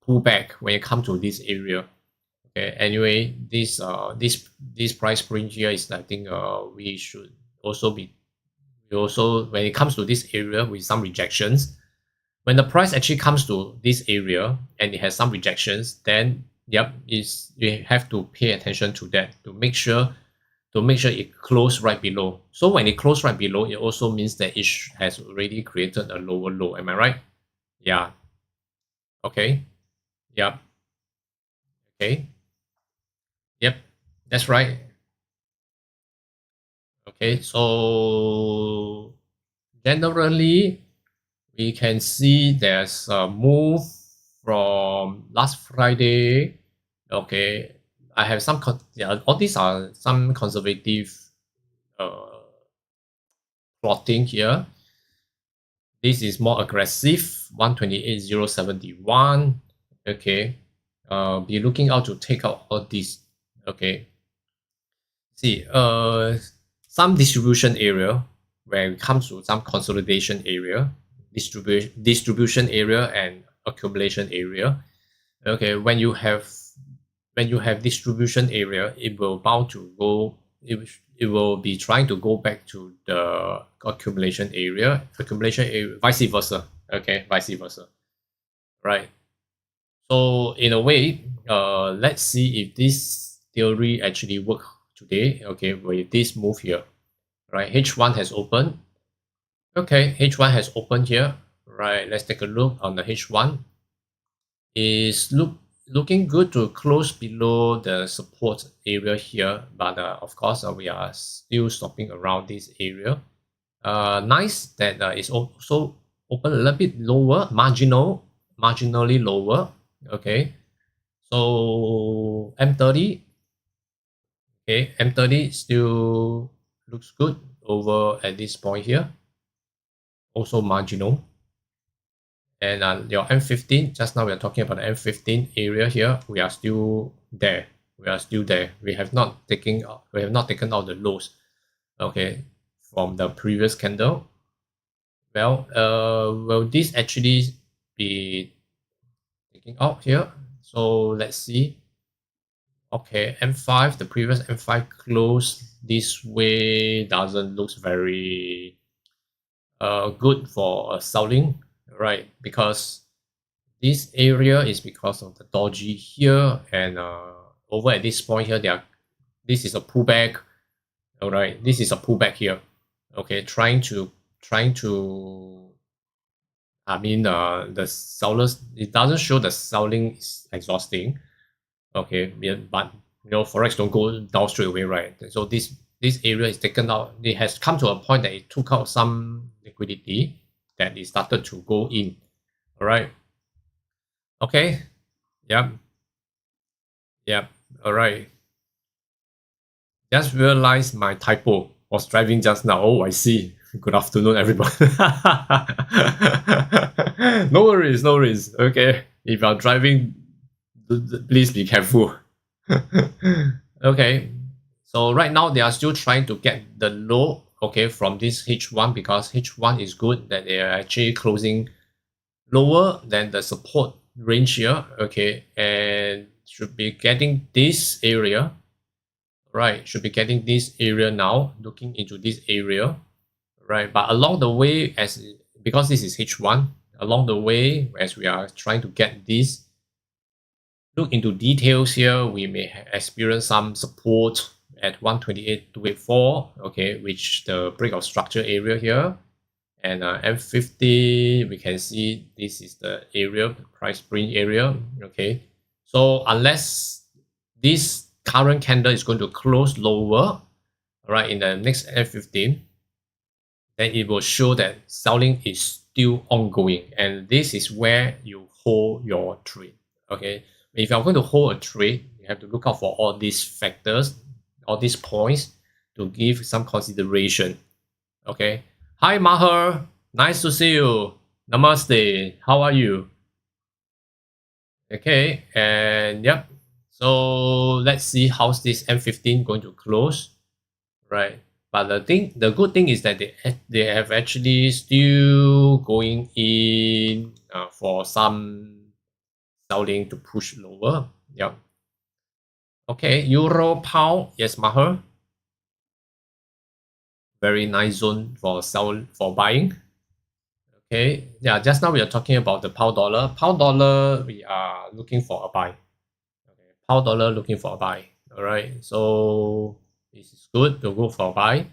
pullback when it comes to this area. Okay, anyway, this price range here is, I think, we should also be, we also, when it comes to this area with some rejections, when the price actually comes to this area and it has some rejections, then yep, is you have to pay attention to that to make sure it close right below. So when it close right below, it also means that it has already created a lower low. Am I right? Yeah. Okay. Yep. Okay. Yep. That's right. Okay. So generally, we can see there's a move from last Friday. Okay. I have some, yeah, all these are some conservative uh, plotting here. This is more aggressive, 128.071. Okay. Be looking out to take out all these. Okay. See, some distribution area. when it comes to some consolidation area, distribution area, and accumulation area. Okay, when you have distribution area, it will bound to go. It will be trying to go back to the accumulation area, vice versa. Okay, vice versa. Right. So in a way, let's see if this theory actually work today. Okay, with this move here. Right, H1 has opened. Okay, H1 has opened here. Right, let's take a look on the H1. Is looking good to close below the support area here, but of course we are still stopping around this area. Nice that it's also open a little bit lower, marginally lower. Okay, so M30. Okay, M30 still looks good over at this point here. Also marginal. And your M15, just now we are talking about the M15 area here. We are still there. We are still there. We have not taken out the lows, okay, from the previous candle. Well, will this actually be taking out here? So let's see. Okay, M5, the previous M5 close this way doesn't look very good for selling, right? Because this area is because of the doji here, and over at this point here, this is a pullback. All right, this is a pullback here. Okay, trying to. I mean, the sellers. It doesn't show the selling is exhausting. Okay, yeah, but forex don't go down straight away, right? So this area is taken out. It has come to a point that it took out some liquidity that it started to go in. All right. Okay. Yep. All right. Just realized my typo. Was driving just now. Oh, I see. Good afternoon, everybody. No worries. Okay. If you're driving, please be careful. Okay. So right now they are still trying to get the low, okay, from this H1, because H1 is good that they are actually closing lower than the support range here, okay, and should be getting this area, right? Should be getting this area now, looking into this area, right? But along the way, because this is H1, along the way, as we are trying to get this, look into details here, we may experience some support at 128.284, okay, which the break of structure area here. And M50, we can see this is the area, price spring area, okay. So unless this current candle is going to close lower, right, in the next M15, then it will show that selling is still ongoing, and this is where you hold your trade, okay. If you're going to hold a trade, you have to look out for all these factors, all these points to give some consideration, okay. Hi Maher, nice to see you. Namaste, how are you? Okay, and yep. So let's see how's this M15 going to close, right? But the good thing is that they have actually still going in for some selling to push lower. Yep. Okay, Euro Pound, yes, Maher. Very nice zone for buying. Okay, yeah, just now we are talking about the pound dollar. Pound dollar, we are looking for a buy. Okay, pound dollar looking for a buy. All right, so this is good to go for a buy,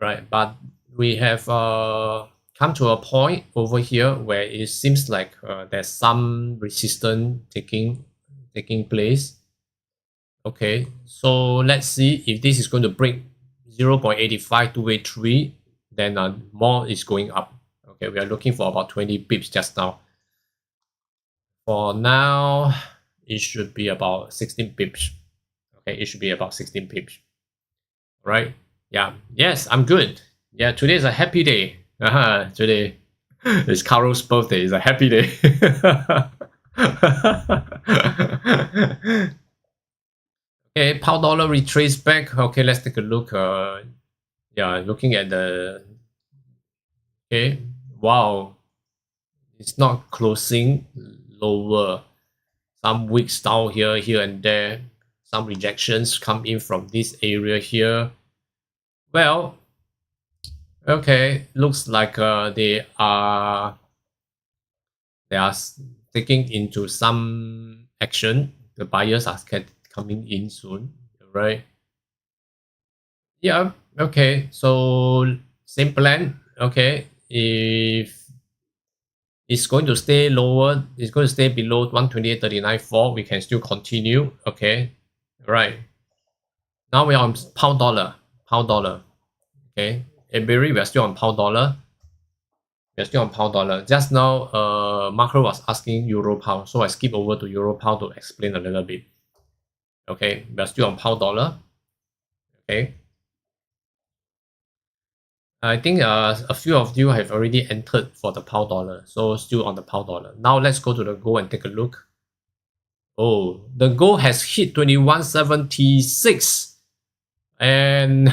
right? But we have come to a point over here where it seems like there's some resistance taking place. Okay, so let's see if this is going to break 0.85283, then more is going up. Okay, we are looking for about 20 pips just now. For now, it should be about 16 pips. Okay, it should be about 16 pips. Right? Yeah. Yes, I'm good. Yeah, today is a happy day. Today is Carol's birthday. It's a happy day. Okay, pound dollar retrace back. Okay, let's take a look. Yeah, looking at the Okay, wow, it's not closing lower. Some wicks down here and there. Some rejections come in from this area here. Well, okay, looks like they are taking into some action. The buyers are coming in soon, right? Yeah, okay. So same plan. Okay, if it's going to stay lower, it's going to stay below 128.39.4, we can still continue. Okay, right. Now we are on pound dollar. Pound dollar. Okay, Ebury, we are still on pound dollar. We're still on pound dollar. Just now, Marco was asking euro pound, so I skip over to euro pound to explain a little bit. Okay, we're still on pound dollar. Okay, I think a few of you have already entered for the pound dollar, so still on the pound dollar. Now let's go to the gold and take a look. Oh, the gold has hit 2176 and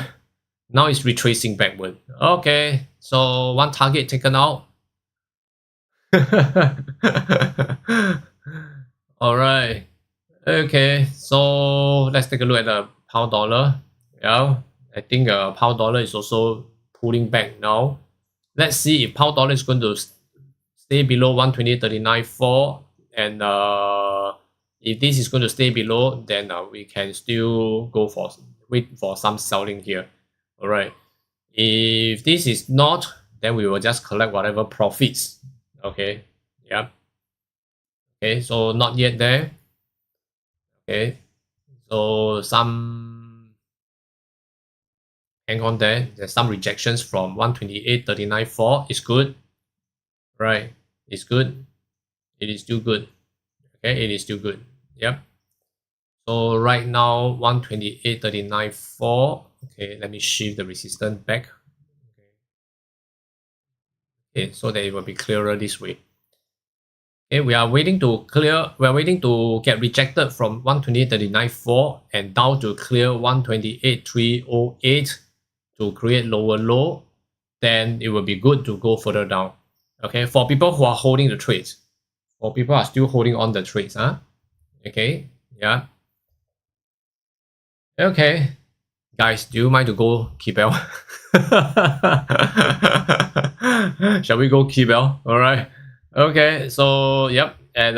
now it's retracing backward. Okay, so one target taken out. All right. Okay, so let's take a look at the pound dollar. Yeah, I think pound dollar is also pulling back now. Let's see if pound dollar is going to stay below 120.39.4, and if this is going to stay below, then we can still wait for some selling here. All right. If this is not, then we will just collect whatever profits. Okay. Yeah. Okay. So not yet there. Okay. So hang on there. There's some rejections from 128.39.4. It's good. Right. It's good. It is still good. Okay. It is still good. Yep. So right now 128.39.4. Okay. Let me shift the resistance back. Okay. So that it will be clearer this way. Okay, we are waiting to get rejected from 128.39.4 and down to clear 128.308 to create lower low, then it will be good to go further down. Okay, for people who are holding the trades, for people who are still holding on the trades, okay, yeah, okay, guys, do you mind to go Kibel? Shall we go Kibel? All right. Okay, so yep, and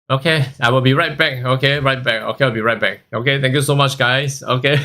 okay, I will be right back. Okay, right back. Okay, I'll be right back. Okay, thank you so much, guys. Okay.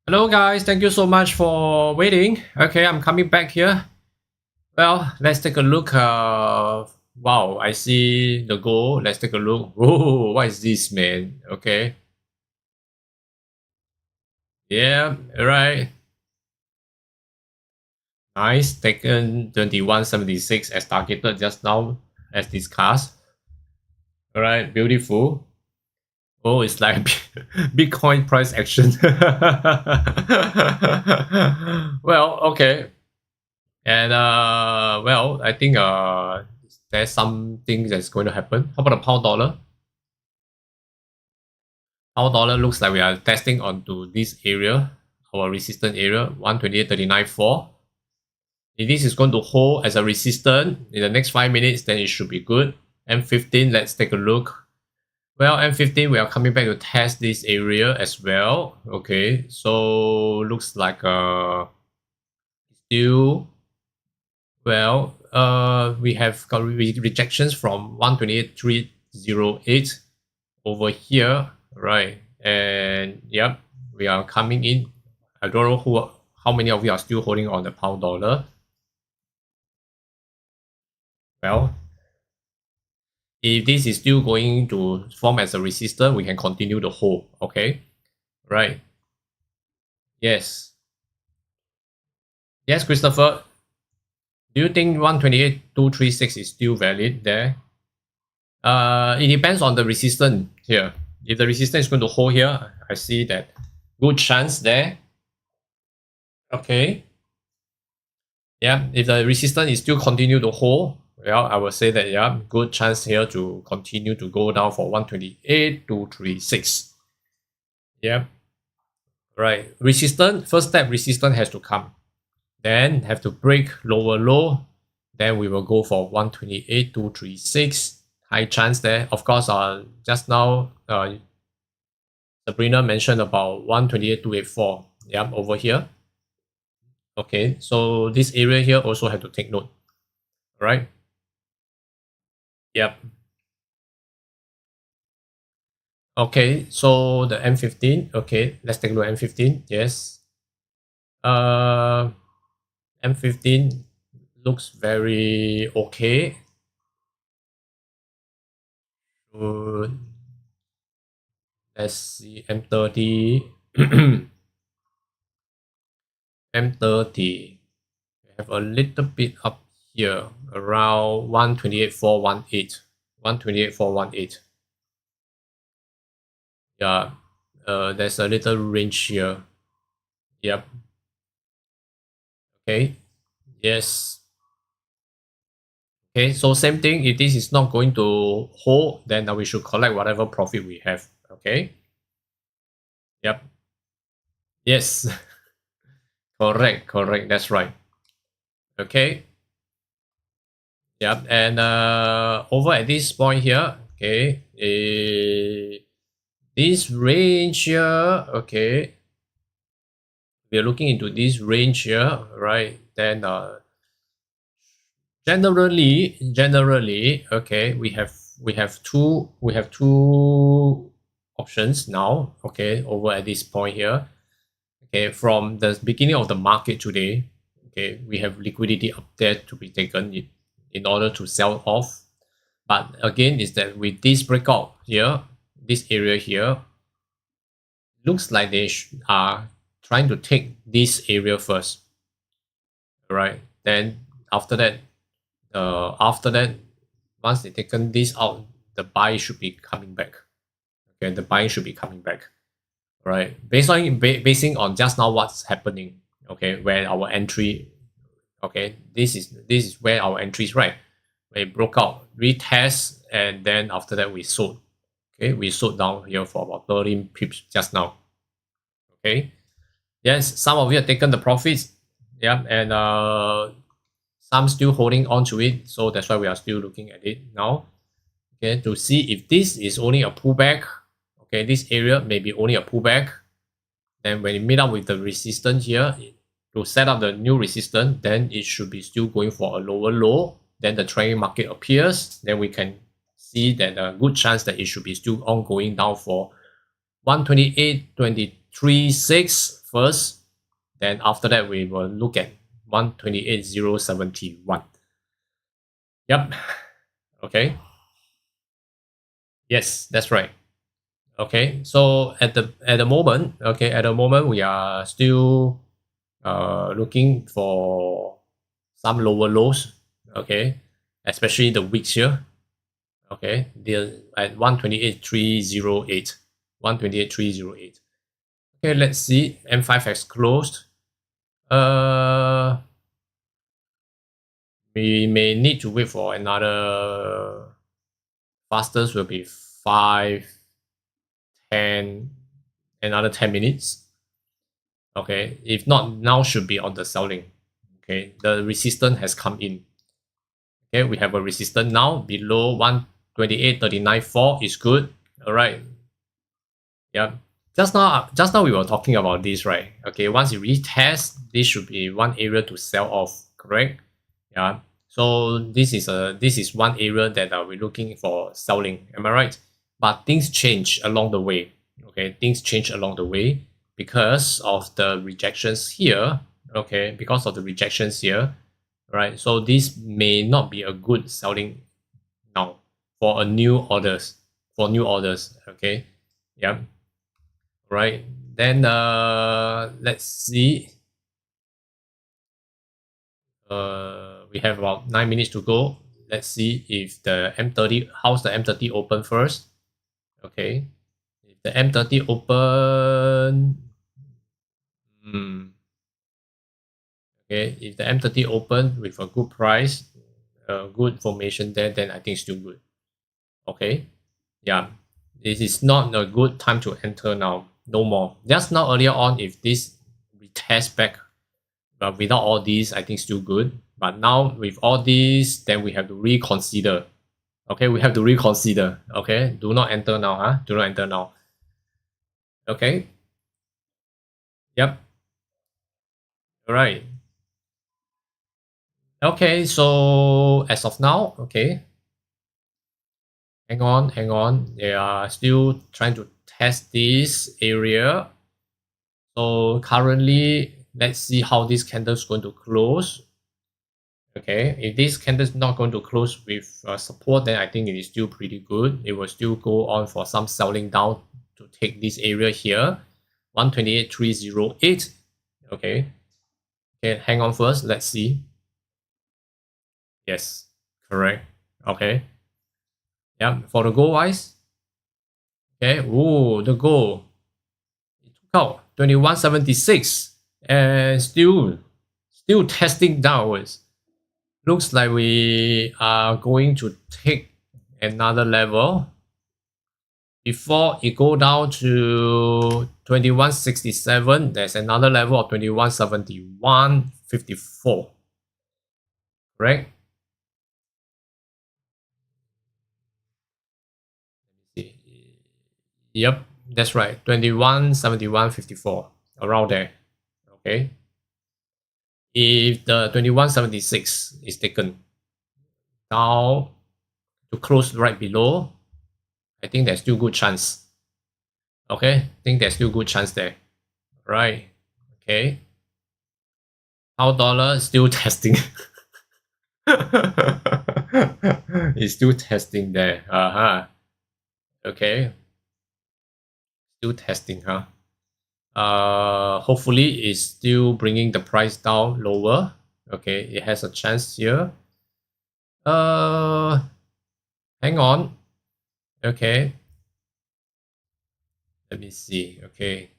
Hello guys, thank you so much for waiting. Okay, I'm coming back here. Well, let's take a look. Wow, I see the goal. Let's take a look. Whoa, what is this, man? Okay. Yeah, right. Nice. Taken 2176 as targeted just now, as discussed. Alright, beautiful. Oh, it's like Bitcoin price action. Well, okay. And well, I think there's something that's going to happen. How about the pound dollar? Pound dollar looks like we are testing onto this area, our resistance area, 128.39.4. If this is going to hold as a resistance in the next 5 minutes, then it should be good. M15, let's take a look. Well, M15, we are coming back to test this area as well. Okay, so looks like still, well, we have got rejections from 128.308 over here, right? And yep, we are coming in. I don't know how many of you are still holding on the pound dollar. Well, if this is still going to form as a resistance, we can continue to hold. Okay, right? Yes, yes, Christopher. Do you think 128.236 is still valid there? It depends on the resistance here. If the resistance is going to hold here, I see that good chance there. Okay. Yeah, if the resistance is still continue to hold, well, I will say that yeah, good chance here to continue to go down for 128.236. Yeah. Right. Resistance, first step, resistance has to come. Then have to break lower low. Then we will go for 128.236. High chance there. Of course, just now Sabrina mentioned about 128.284. Yeah, over here. Okay, so this area here also have to take note. All right. Yep. Okay, so the M15. Okay, let's take a look at M15. Yes. M15 looks very okay. Good. Let's see M30. M30. We have a little bit up here around 128.418. 128.418. Yeah. There's a little range here. Yep. Okay. Yes. Okay, so same thing. If this is not going to hold, then we should collect whatever profit we have. Okay. Yep. Yes. Correct. Correct. That's right. Okay. Yep. And over at this point here, okay, this range here, okay, we are looking into this range here, right? Then generally, okay, we have two options now, okay, over at this point here. Okay, from the beginning of the market today, okay, we have liquidity up there to be taken in order to sell off. But again, is that with this breakout here, this area here, looks like they are trying to take this area first. Right. Then after that, once they taken this out, the buy should be coming back. Okay, the buying should be coming back. Right. Basing on just now what's happening. Okay, where our entry. Okay, this is where our entry is, right. We broke out, retest, and then after that we sold. Okay, we sold down here for about 13 pips just now. Okay. Yes, some of you have taken the profits. Yeah, and some still holding on to it. So that's why we are still looking at it now. Okay, to see if this is only a pullback. Okay, this area may be only a pullback. Then when you meet up with the resistance here, to set up the new resistance, then it should be still going for a lower low. Then the trading market appears. Then we can see that a good chance that it should be still ongoing down for 128.23.6 first. Then after that, we will look at 128,071. Yep. Okay. Yes, that's right. Okay. So at the moment, okay, at the moment we are still looking for some lower lows. Okay, especially the wicks here. Okay, they're at 128,308. 128,308. Okay, let's see. M5 has closed. We may need to wait for another. Fastest will be 5, 10, another 10 minutes. Okay, if not, now should be on the selling. Okay, the resistance has come in. Okay, we have a resistance now below 128.39.4 is good. All right. Yeah. Just now we were talking about this, right? Okay, once you retest, this should be one area to sell off, correct? Yeah. So this is one area that we're looking for selling. Am I right? But things change along the way. Okay, things change along the way because of the rejections here. Okay, because of the rejections here, right? So this may not be a good selling now for a new orders for new orders. Okay, yeah, right. Then let's see. We have about 9 minutes to go. Let's see if the M30, how's the M30 open first. Okay, if the M30 open, okay, if the M30 open with a good price, good formation there, then I think it's still good. Okay, yeah, this is not a good time to enter now. No more. Just now earlier on, if this retest back, but without all these, I think still good. But now with all these, then we have to reconsider. Okay, we have to reconsider. Okay, do not enter now, huh? Do not enter now. Okay. Yep. All right. Okay, so as of now, okay. Hang on, hang on. They are still trying to test this area. So currently, let's see how this candle is going to close. Okay, if this candle is not going to close with support, then I think it is still pretty good. It will still go on for some selling down to take this area here, 128,308. Okay, okay, hang on first. Let's see. Yes, correct. Okay, yeah. For the gold wise, okay. Oh, the gold it took out 2176 and still testing downwards. Looks like we are going to take another level before it go down to 2167. There's another level of 2171.54, correct? Yep, that's right. 2171.54, around there. Okay, if the 2176 is taken down to close right below, I think there's still good chance. Okay, I think there's still good chance there. Right. Okay. Our dollar is still testing. It's still testing there. Uh-huh. Okay. Still testing, huh? Hopefully it's still bringing the price down lower. Okay, it has a chance here. Uh, Hang on. Okay. Let me see. Okay.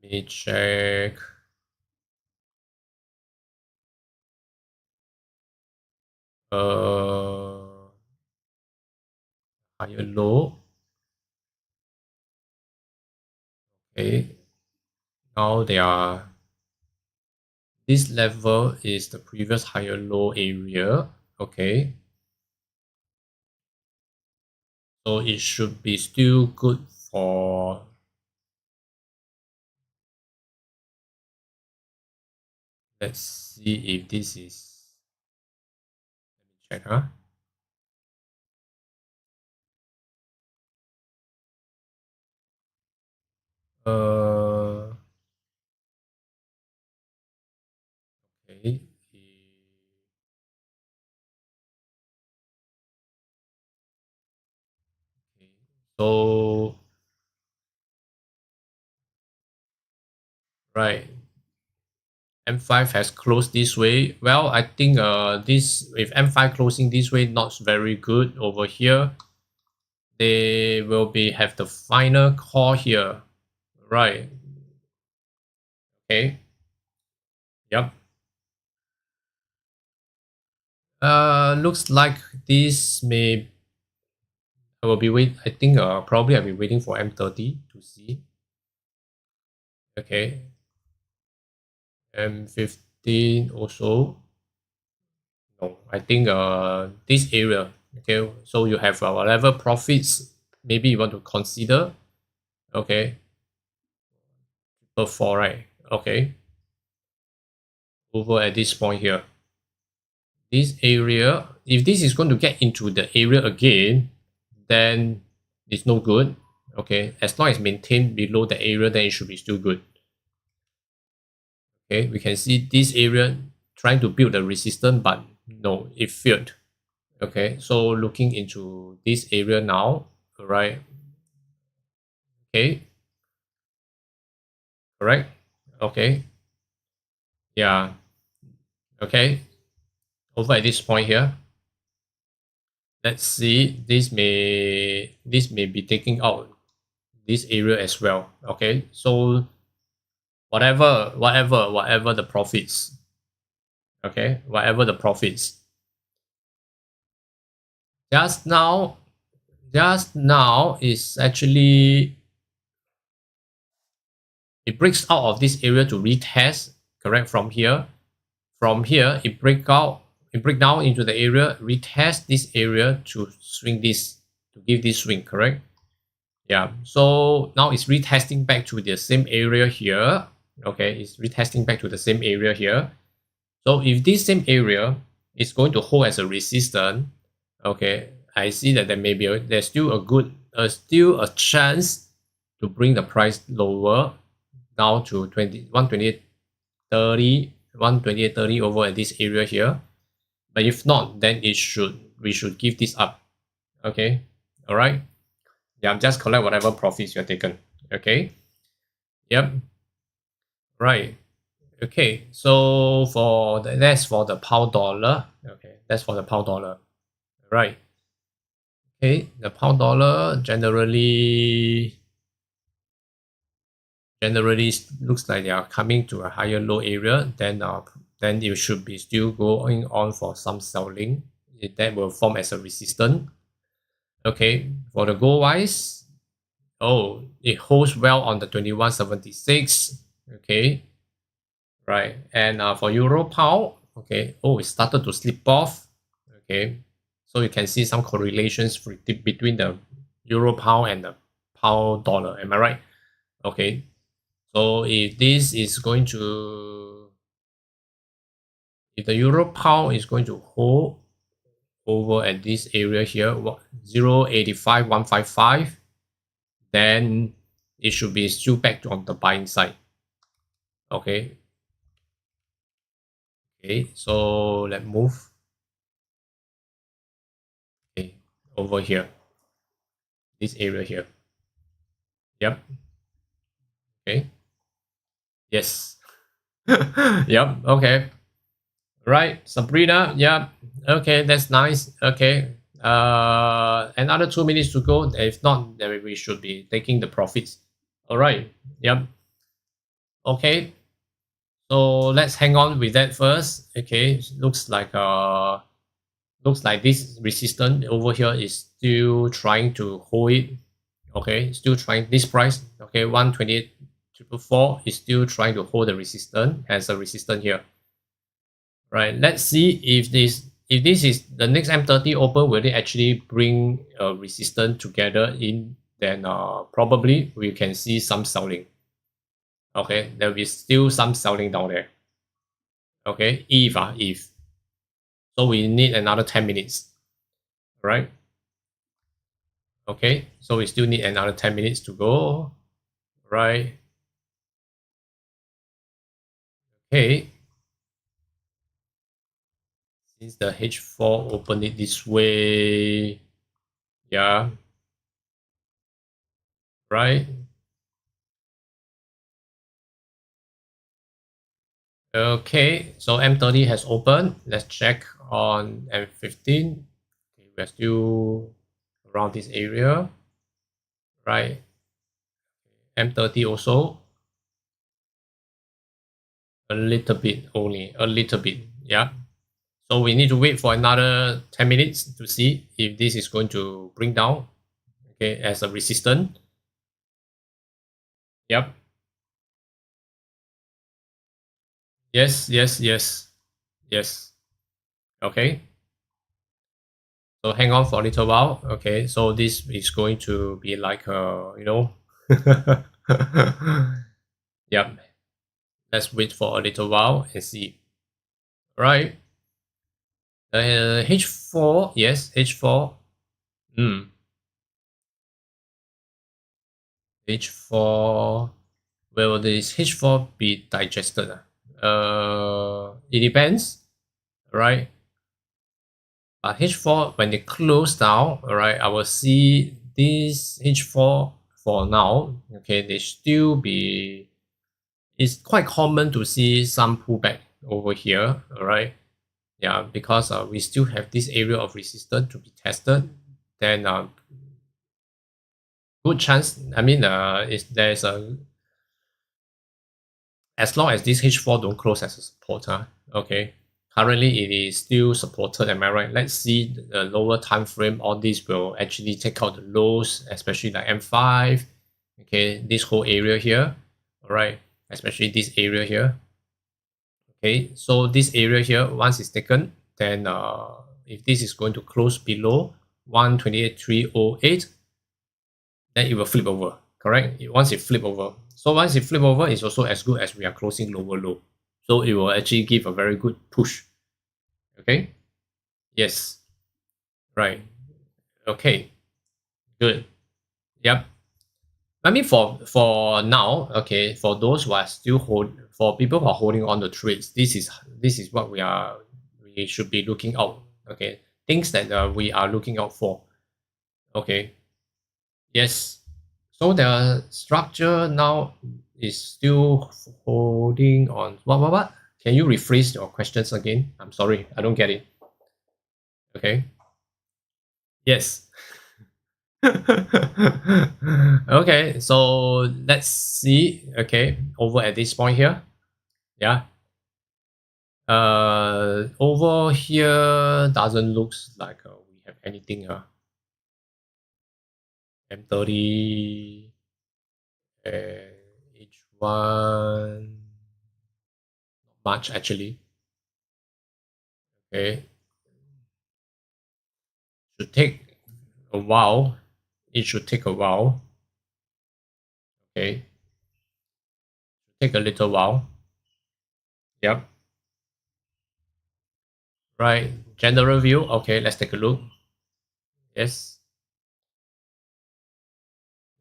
Let me check. Higher low. Okay. Now they are. This level is the previous higher low area. Okay. So it should be still good for. Let's see if this is. Let me check, huh? Uh, okay. So right, M5 has closed this way. Well, I think this with M5 closing this way not very good over here. They will be have the final call here. Right. Okay. Yep. Looks like this may I will be wait. I think probably I'll be waiting for M30 to see. Okay. M15 also. No, I think this area. Okay, so you have whatever profits maybe you want to consider. Okay, before right. Okay, over at this point here. This area, if this is going to get into the area again, then it's no good. Okay, as long as maintained below the area, then it should be still good. Okay, we can see this area trying to build a resistance, but no, it failed. Okay, so looking into this area now, right? Okay, correct. Okay, yeah. Okay, over at this point here, let's see. This may be taking out this area as well. Okay, so whatever the profits. Okay, whatever the profits. Just now, just now is actually it breaks out of this area to retest. Correct, from here. From here, it break down into the area, retest this area to swing this, to give this swing, correct? Yeah, so now it's retesting back to the same area here. Okay, it's retesting back to the same area here. So if this same area is going to hold as a resistance, okay, I see that there's still still a chance to bring the price lower down to 128.30 over at this area here. But if not, then we should give this up. Okay, all right. Yeah, just collect whatever profits you're taken. Okay. Yep. Right. Okay. So that's for the pound dollar. Okay, that's for the pound dollar. Right. Okay, the pound dollar generally looks like they are coming to a higher low area. Then you should be still going on for some selling. That will form as a resistance. Okay, for the gold wise, oh, it holds well on the 2176. Okay, right. And for euro pound, okay, oh, it started to slip off. Okay, so you can see some correlations between the euro pound and the pound dollar. Am I right? Okay, so if this is going to, if the euro pound is going to hold over at this area here, 0.85155, then it should be still back on the buying side. Okay. Okay, so let's move. Okay, over here, this area here. Yep. Okay. Yes. Yep. Okay. Right, Sabrina. Yep. Okay, that's nice. Okay. Another 2 minutes to go. If not, then we should be taking the profits. All right. Yep. Okay. So let's hang on with that first. Okay. Looks like this resistance over here is still trying to hold it. Okay, still trying this price. Okay, 128.444 is still trying to hold the resistance as a resistance here. Right, let's see if this is the next M30 open, will it actually bring a resistance together in, then probably we can see some selling. Okay, there will be still some selling down there. Okay, if. So we need another 10 minutes. Right. Okay, so we still need another 10 minutes to go. right? Okay. Since the H4 opened it this way, yeah, right? Okay, so M30 has opened. Let's check on M15. Okay, we're still around this area, right? M30 also a little bit only, a little bit, yeah. So we need to wait for another 10 minutes to see if this is going to bring down, okay, as a resistance. Yep. Yes, yes, yes, yes. Okay. So hang on for a little while. Okay. So this is going to be like you know. Yep. Let's wait for a little while and see. Right. H4. Yes. H4. Hmm. H4. Will this H4 be digested? It depends. Right. H4 when they close down, all right, I will see this H4 for now. Okay, they still be. It's quite common to see some pullback over here. All right, yeah, because we still have this area of resistance to be tested. Then good chance. I mean, is there's a as long as this H4 don't close as a support, okay. Currently, it is still supported. Am I right? Let's see the lower time frame. All this will actually take out the lows, especially like M5. Okay, this whole area here. All right, especially this area here. Okay, so this area here, once it's taken, then if this is going to close below 128.308, then it will flip over. Correct? Once it flip over. So once it flip over, it's also as good as we are closing lower low. So it will actually give a very good push. Okay. Yes. Right. Okay. Good. Yep. I mean, for now, okay, for those who are still for people who are holding on the trades, this is what we should be looking out. Okay, things that we are looking out for. Okay. Yes. So the structure now is still holding on. What? Can you rephrase your questions again? I'm sorry, I don't get it. Okay. Yes. Okay, so let's see. Okay, over at this point here. Yeah. Over here doesn't looks like we have anything. M30 and H1. Not much actually. Okay, should take a while. It should take a while. Okay, take a little while. Yep. Right. General view. Okay, let's take a look. Yes.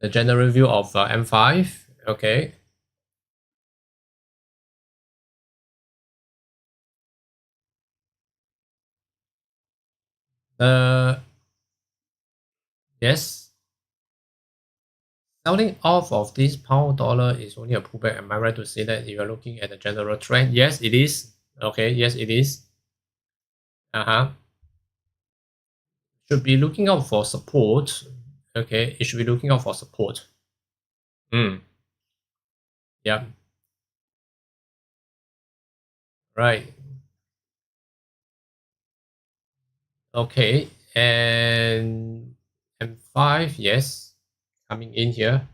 The general view of M5. Okay. Yes. Selling off of this pound dollar is only a pullback. Am I right to say that if you're looking at the general trend? Yes, it is. Okay, yes, it is. Uh-huh. Should be looking out for support. Okay, it should be looking out for support. Yep. Right. Okay. And M5, yes. Coming in here.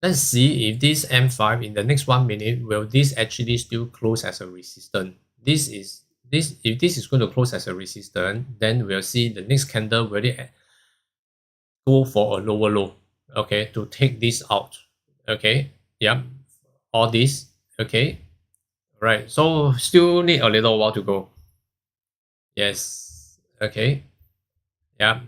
Let's see if this M5 in the next 1 minute, will this actually still close as a resistance? If this is going to close as a resistance, then we'll see the next candle will it go for a lower low. Okay, to take this out. Okay, yep. All this. Okay. Right. So still need a little while to go. Yes. Okay. Yep.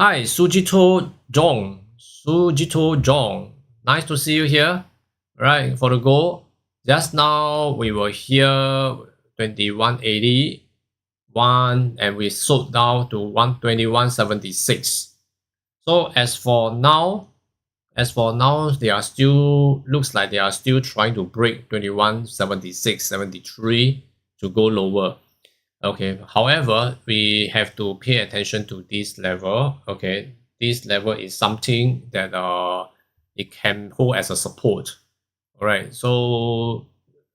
Hi, Sujito Jong. Sujito Jong, nice to see you here. Right, for the gold, just now we were here 2181 and we sold down to 121.76. So as for now, they are still, looks like they are still trying to break 21.76, 73 to go lower. Okay, however, we have to pay attention to this level. Okay, this level is something that it can hold as a support. All right, so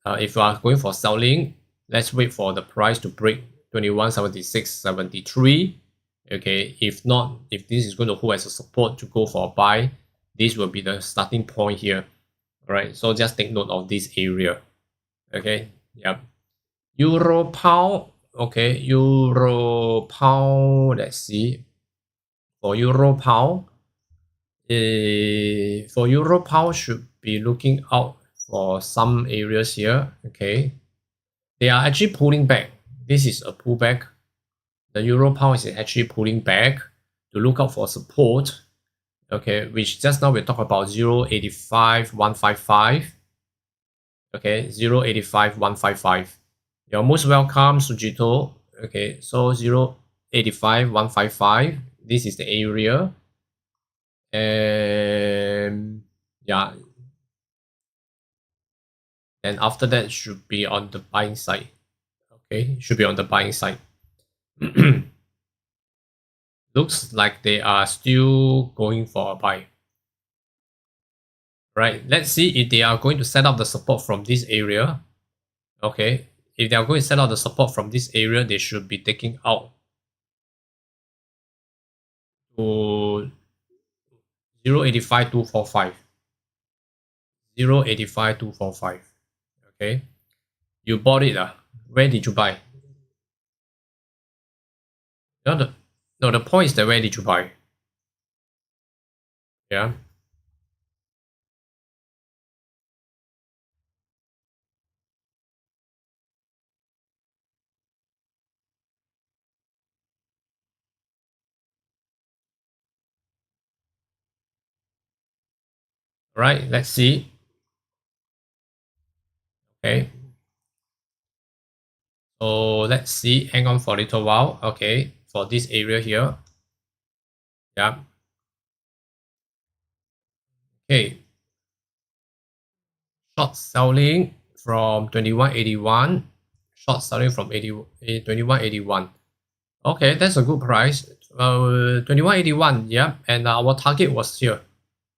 if you are going for selling, let's wait for the price to break 21.76.73. Okay, if not, if this is going to hold as a support to go for a buy, this will be the starting point here. All right, so just take note of this area. Okay, yep. Euro pound. Okay, Euro pound. Let's see. For Euro pound, should be looking out for some areas here. Okay, they are actually pulling back. This is a pullback. The Euro pound is actually pulling back to look out for support. Okay, which just now we talk about 0.85155. Okay, 0.85155. You're most welcome, Sujito. Okay, so 0.85155. This is the area. And yeah. And after that should be on the buying side. Okay, should be on the buying side. Looks like they are still going for a buy. Right, let's see if they are going to set up the support from this area. Okay, if they are going to set up the support from this area, they should be taking out to 0.85245. 0.85245. Okay, you bought it. Where did you buy? No, the point is that where did you buy? Yeah. Right, let's see. Okay. So let's see. Hang on for a little while. Okay, for this area here. Yeah. Okay. Short selling from 2181. Short selling from 2181. Okay, that's a good price. 2181. Yeah, and our target was here.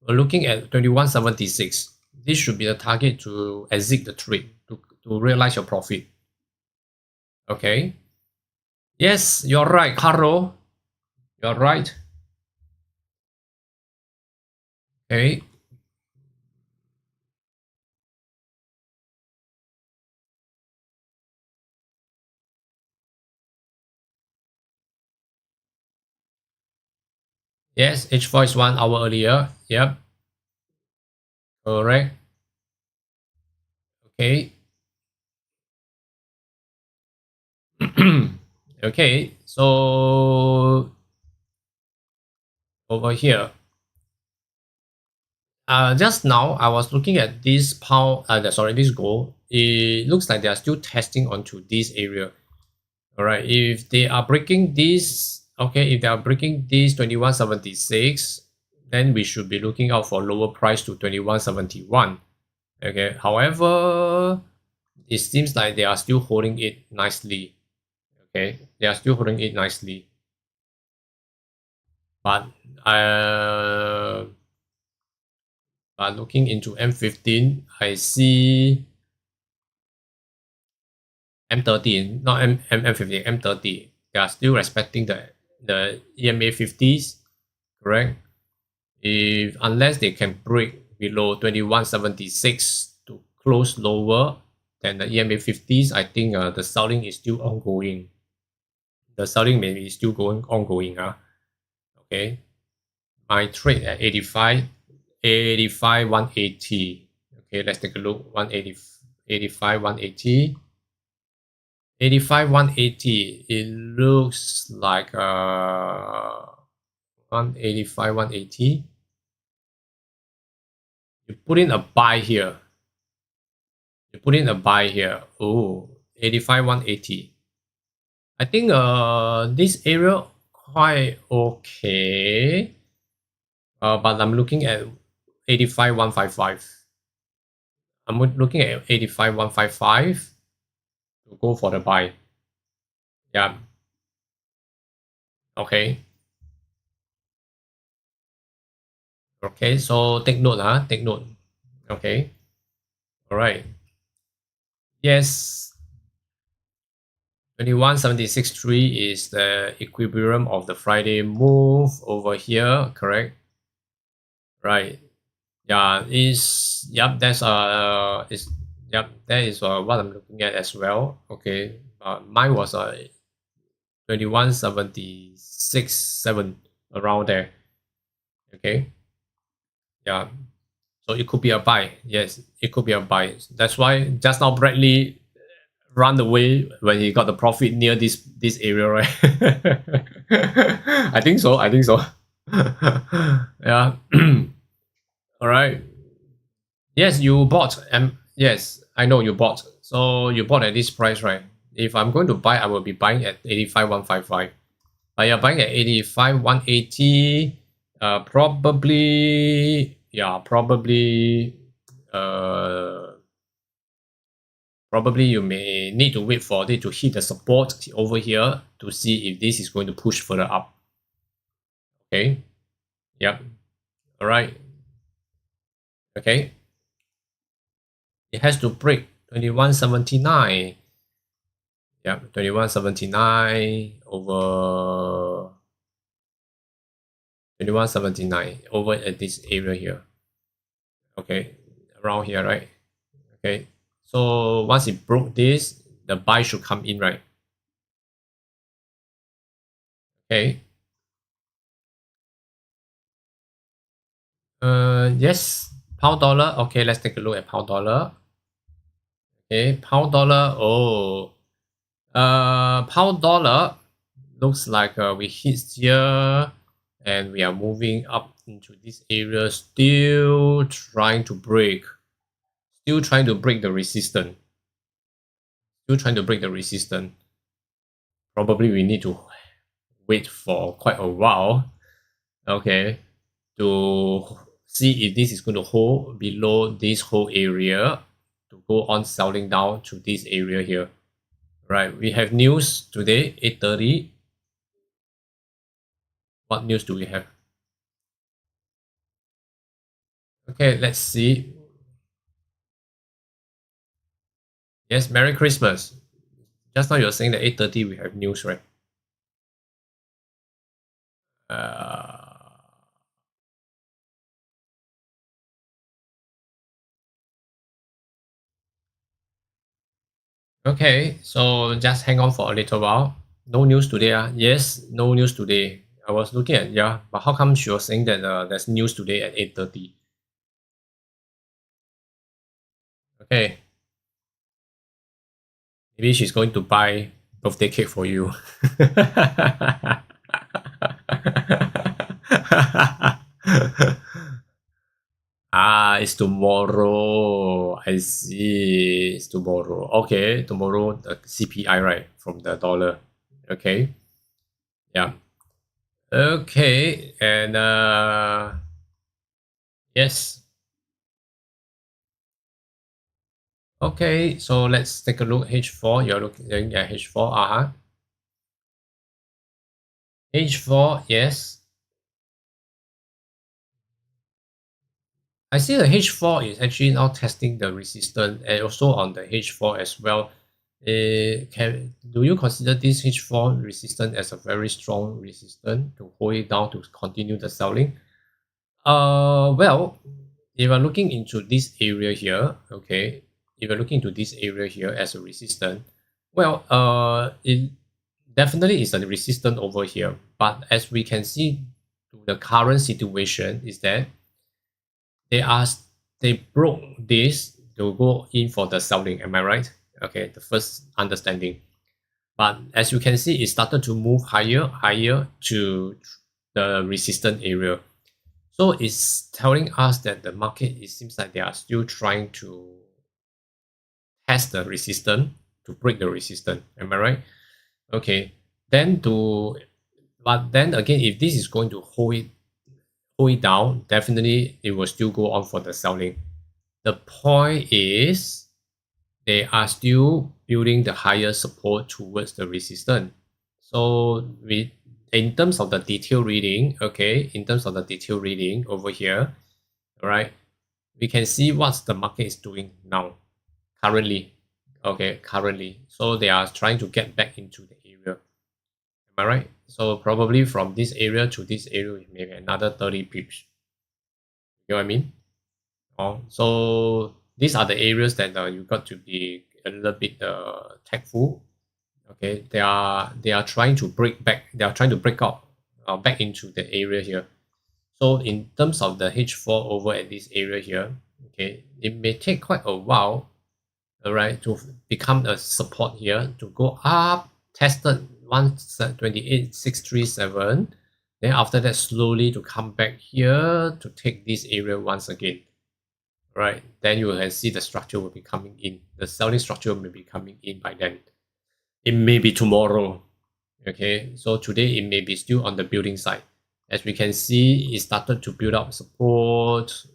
We're looking at 2176. This should be the target to exit the trade to realize your profit. Okay. Yes, you're right, Carlo. You're right. Okay. Yes, H4 is 1 hour earlier. Yep. Correct. Okay. Okay. So over here. Just now I was looking at this pound. This gold. It looks like they are still testing onto this area. All right. If they are breaking this, okay. If they are breaking this 2176, then we should be looking out for lower price to 2171. Okay. However, it seems like they are still holding it nicely. Okay, they are still holding it nicely. But looking into M15, I see M30, not M15, M30. They are still respecting the EMA 50s, correct? If unless they can break below 2176 to close lower than the EMA 50s, I think the selling is still ongoing. The selling may be still ongoing. Okay, my trade at 85, 180. Okay, let's take a look. 180, 85, 180. 85, 180. It looks like 185, 180. You put in a buy here. You put in a buy here. Oh, 85, 180. I think this area quite okay. But I'm looking at 85, 155. I'm looking at 85, 155 to go for the buy. Yeah. Okay. Okay, so take note, take note. Okay. All right. Yes. 21.76.3 is the equilibrium of the Friday move over here, correct? Right. Yeah, is yep, that's is yep, that is what I'm looking at as well. Okay. Mine was 21.76.7 around there. Okay. Yeah. So it could be a buy. Yes, it could be a buy. That's why just now Bradley run away when he got the profit near this area, right? I think so. I think so. Yeah. All right. Yes, you bought. Yes, I know you bought. So you bought at this price, right? If I'm going to buy, I will be buying at 85, 155. But you're buying at 85, 180. Probably, yeah, probably you may need to wait for it to hit the support over here to see if this is going to push further up. Okay. Yep. All right. Okay. It has to break 21.79. Yep. 21.79 over 21.79 over at this area here. Okay. Around here, right? Okay. So once it broke this, the buy should come in, right? Okay. Yes. Pound dollar. Okay, let's take a look at pound dollar. Okay, pound dollar. Oh, pound dollar looks like we hit here, and we are moving up into this area. Still trying to break. Still trying to break the resistance. Still trying to break the resistance. Probably we need to wait for quite a while. Okay, to see if this is going to hold below this whole area to go on selling down to this area here. Right, we have news today, 8:30. What news do we have? Okay, let's see. Yes, Merry Christmas. Just now you're saying that 8:30 we have news, right? Uh, okay, so just hang on for a little while. No news today. Yes, no news today. I was looking at, yeah, but how come you're saying that there's news today at 8:30? Okay, maybe she's going to buy birthday cake for you. Ah, it's tomorrow. I see. It's tomorrow. Okay, tomorrow the CPI, right, from the dollar. Okay. Yeah. Okay, and yes. Okay, so let's take a look. H4. You're looking at H4. H4, yes. I see the H4 is actually now testing the resistance and also on the H4 as well. Do you consider this H4 resistance as a very strong resistance to hold it down to continue the selling? Well, if I'm looking into this area here, okay, if you're looking into this area here as a resistance, well, it definitely is a resistance over here. But as we can see, the current situation is that they broke this to go in for the selling. Am I right? Okay, the first understanding. But as you can see, it started to move higher to the resistance area. So it's telling us that the market, it seems like they are still trying to test the resistance, to break the resistance. Am I right? Okay. But then again, if this is going to hold it down, definitely it will still go on for the selling. The point is they are still building the higher support towards the resistance. So in terms of the detail reading, okay, in terms of the detail reading over here, all right, we can see what the market is doing now, currently. Okay, currently. So they are trying to get back into the area. Am I right? So probably from this area to this area, maybe another 30 pips. You know what I mean? Oh, so these are the areas that you got to be a little bit tactful. Okay, they are trying to break back. They are trying to break out back into the area here. So in terms of the H4 over at this area here, okay, it may take quite a while, all right, to become a support here to go up, tested 128,637. Then after that, slowly to come back here to take this area once again. Right, then you will see the structure will be coming in. The selling structure may be coming in by then. It may be tomorrow. Okay, so today it may be still on the building side. As we can see, it started to build up support.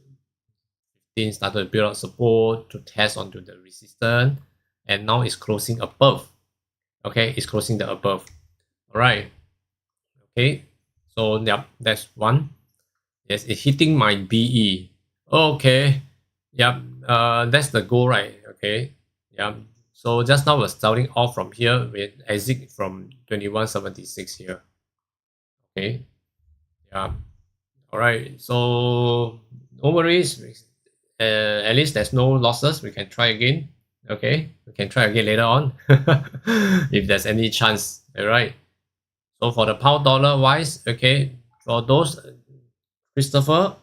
Then started to build up support to test onto the resistance, and now it's closing above. Okay, it's closing the above. All right. Okay, so yep, that's one. Yes, it's hitting my BE. Okay. Yep. That's the goal, right? Okay. Yep. So just now we're starting off from here with exit from 2176 here. Okay. Yeah. All right. So no worries. At least there's no losses. We can try again. Okay. We can try again later on if there's any chance. All right. So for the pound dollar wise, okay, for those, Christopher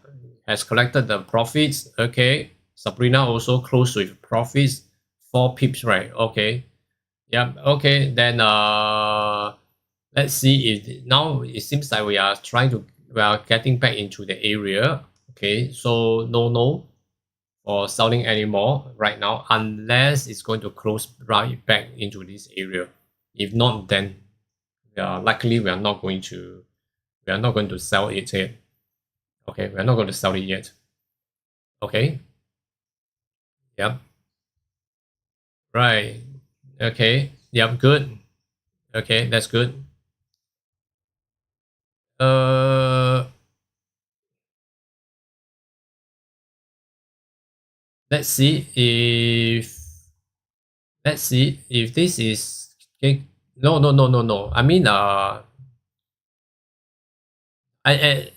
has collected the profits. Okay. Sabrina also closed with profits. 4 pips, right? Okay. Yeah. Okay. Then let's see if now it seems like we are getting back into the area. Okay. So no for selling anymore right now unless it's going to close right back into this area. If not, then likely we are not going to sell it yet. Okay, we're not going to sell it yet. Okay. Yep. Right. Okay. Yep. Good. Okay, that's good. Uh, let's see if this is okay. No. I mean,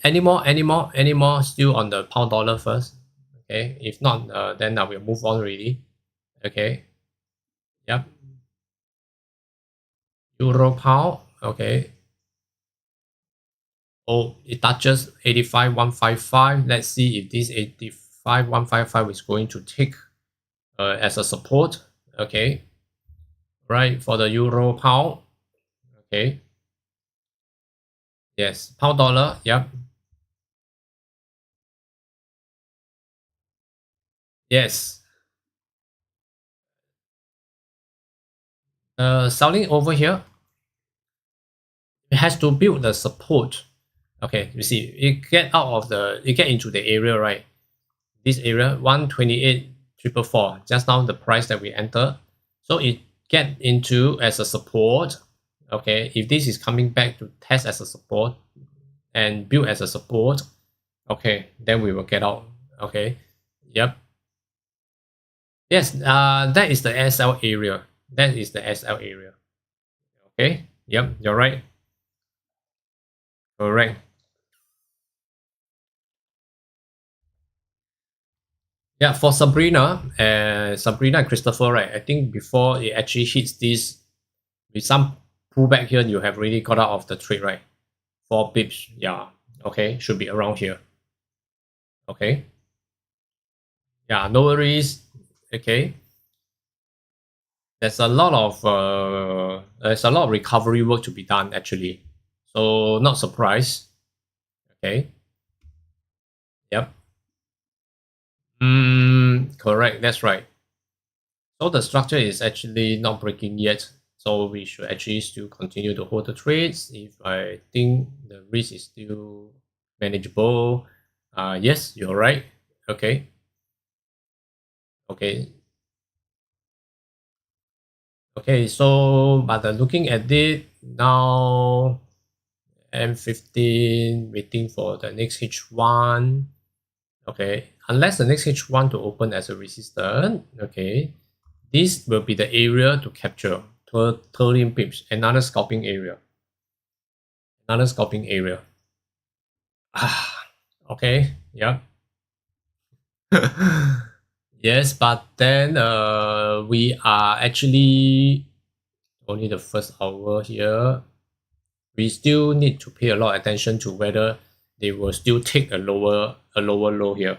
any more still on the pound dollar first. Okay, if not, then I will move on really. Okay. Yep. Euro pound. Okay. Oh, it touches 85,155. Let's see if this 85,155 is going to take as a support. Okay. Right, for the euro pound. Okay. Yes, pound dollar. Yep. Yes. Selling over here, it has to build the support. Okay, you see, it get into the area, right? This area 128,444. Just now the price that we enter. So it get into as a support. Okay, if this is coming back to test as a support and build as a support, okay, then we will get out. Okay. Yep. Yes, that is the SL area. That is the SL area. Okay. Yep, you're right. Correct. Yeah, for Sabrina and Christopher, right? I think before it actually hits this with some pullback here, you have really got out of the trade, right? 4 pips. Yeah. Okay. Should be around here. Okay. Yeah, no worries. Okay. There's a lot of recovery work to be done actually. So not surprised. Okay. Yep. Correct. That's right. So the structure is actually not breaking yet. So we should actually still continue to hold the trades if I think the risk is still manageable. Yes, you're right. Okay. Okay. Okay. So, but looking at it now, M15 waiting for the next H1. Okay. Unless the next H1 to open as a resistance. Okay. This will be the area to capture 13 pips, another scalping area. Another scalping area. Okay, yeah. Yes, but then we are actually only the first hour here. We still need to pay a lot of attention to whether they will still take a lower low here.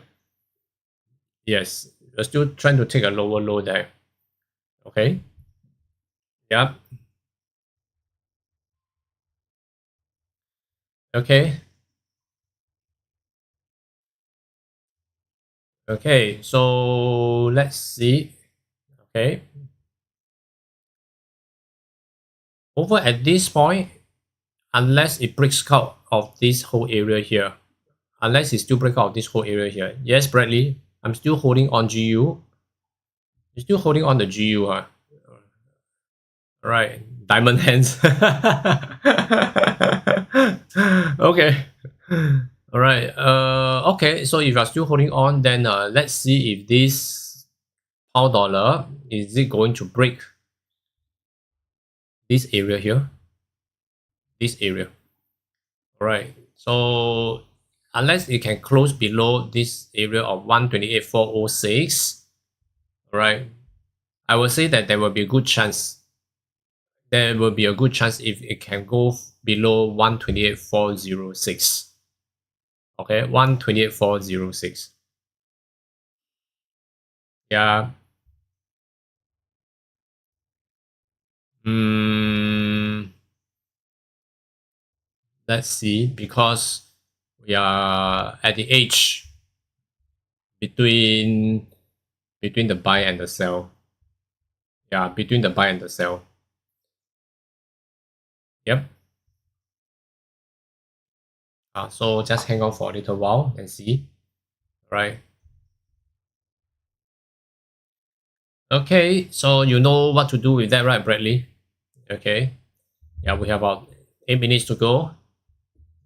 Yes, we're still trying to take a lower low there. Okay. Yep. Okay. Okay. So let's see. Okay. Over at this point, unless it breaks out of this whole area here, unless it still break out of this whole area here. Yes, Bradley, I'm still holding on GU. You're still holding on the GU, huh? Right, diamond hands. Okay. All right. Okay. So if you're still holding on, then let's see if this pound dollar is it going to break this area here. This area. All right. So unless it can close below this area of 128,406, all right, I will say that there will be a good chance. There will be a good chance if it can go below 128,406. Okay, 128,406. Yeah. Let's see, because we are at the edge between the buy and the sell. Yeah, between the buy and the sell. Yep. So just hang on for a little while and see. Right. Okay, so you know what to do with that, right, Bradley? Okay. Yeah, we have about 8 minutes to go.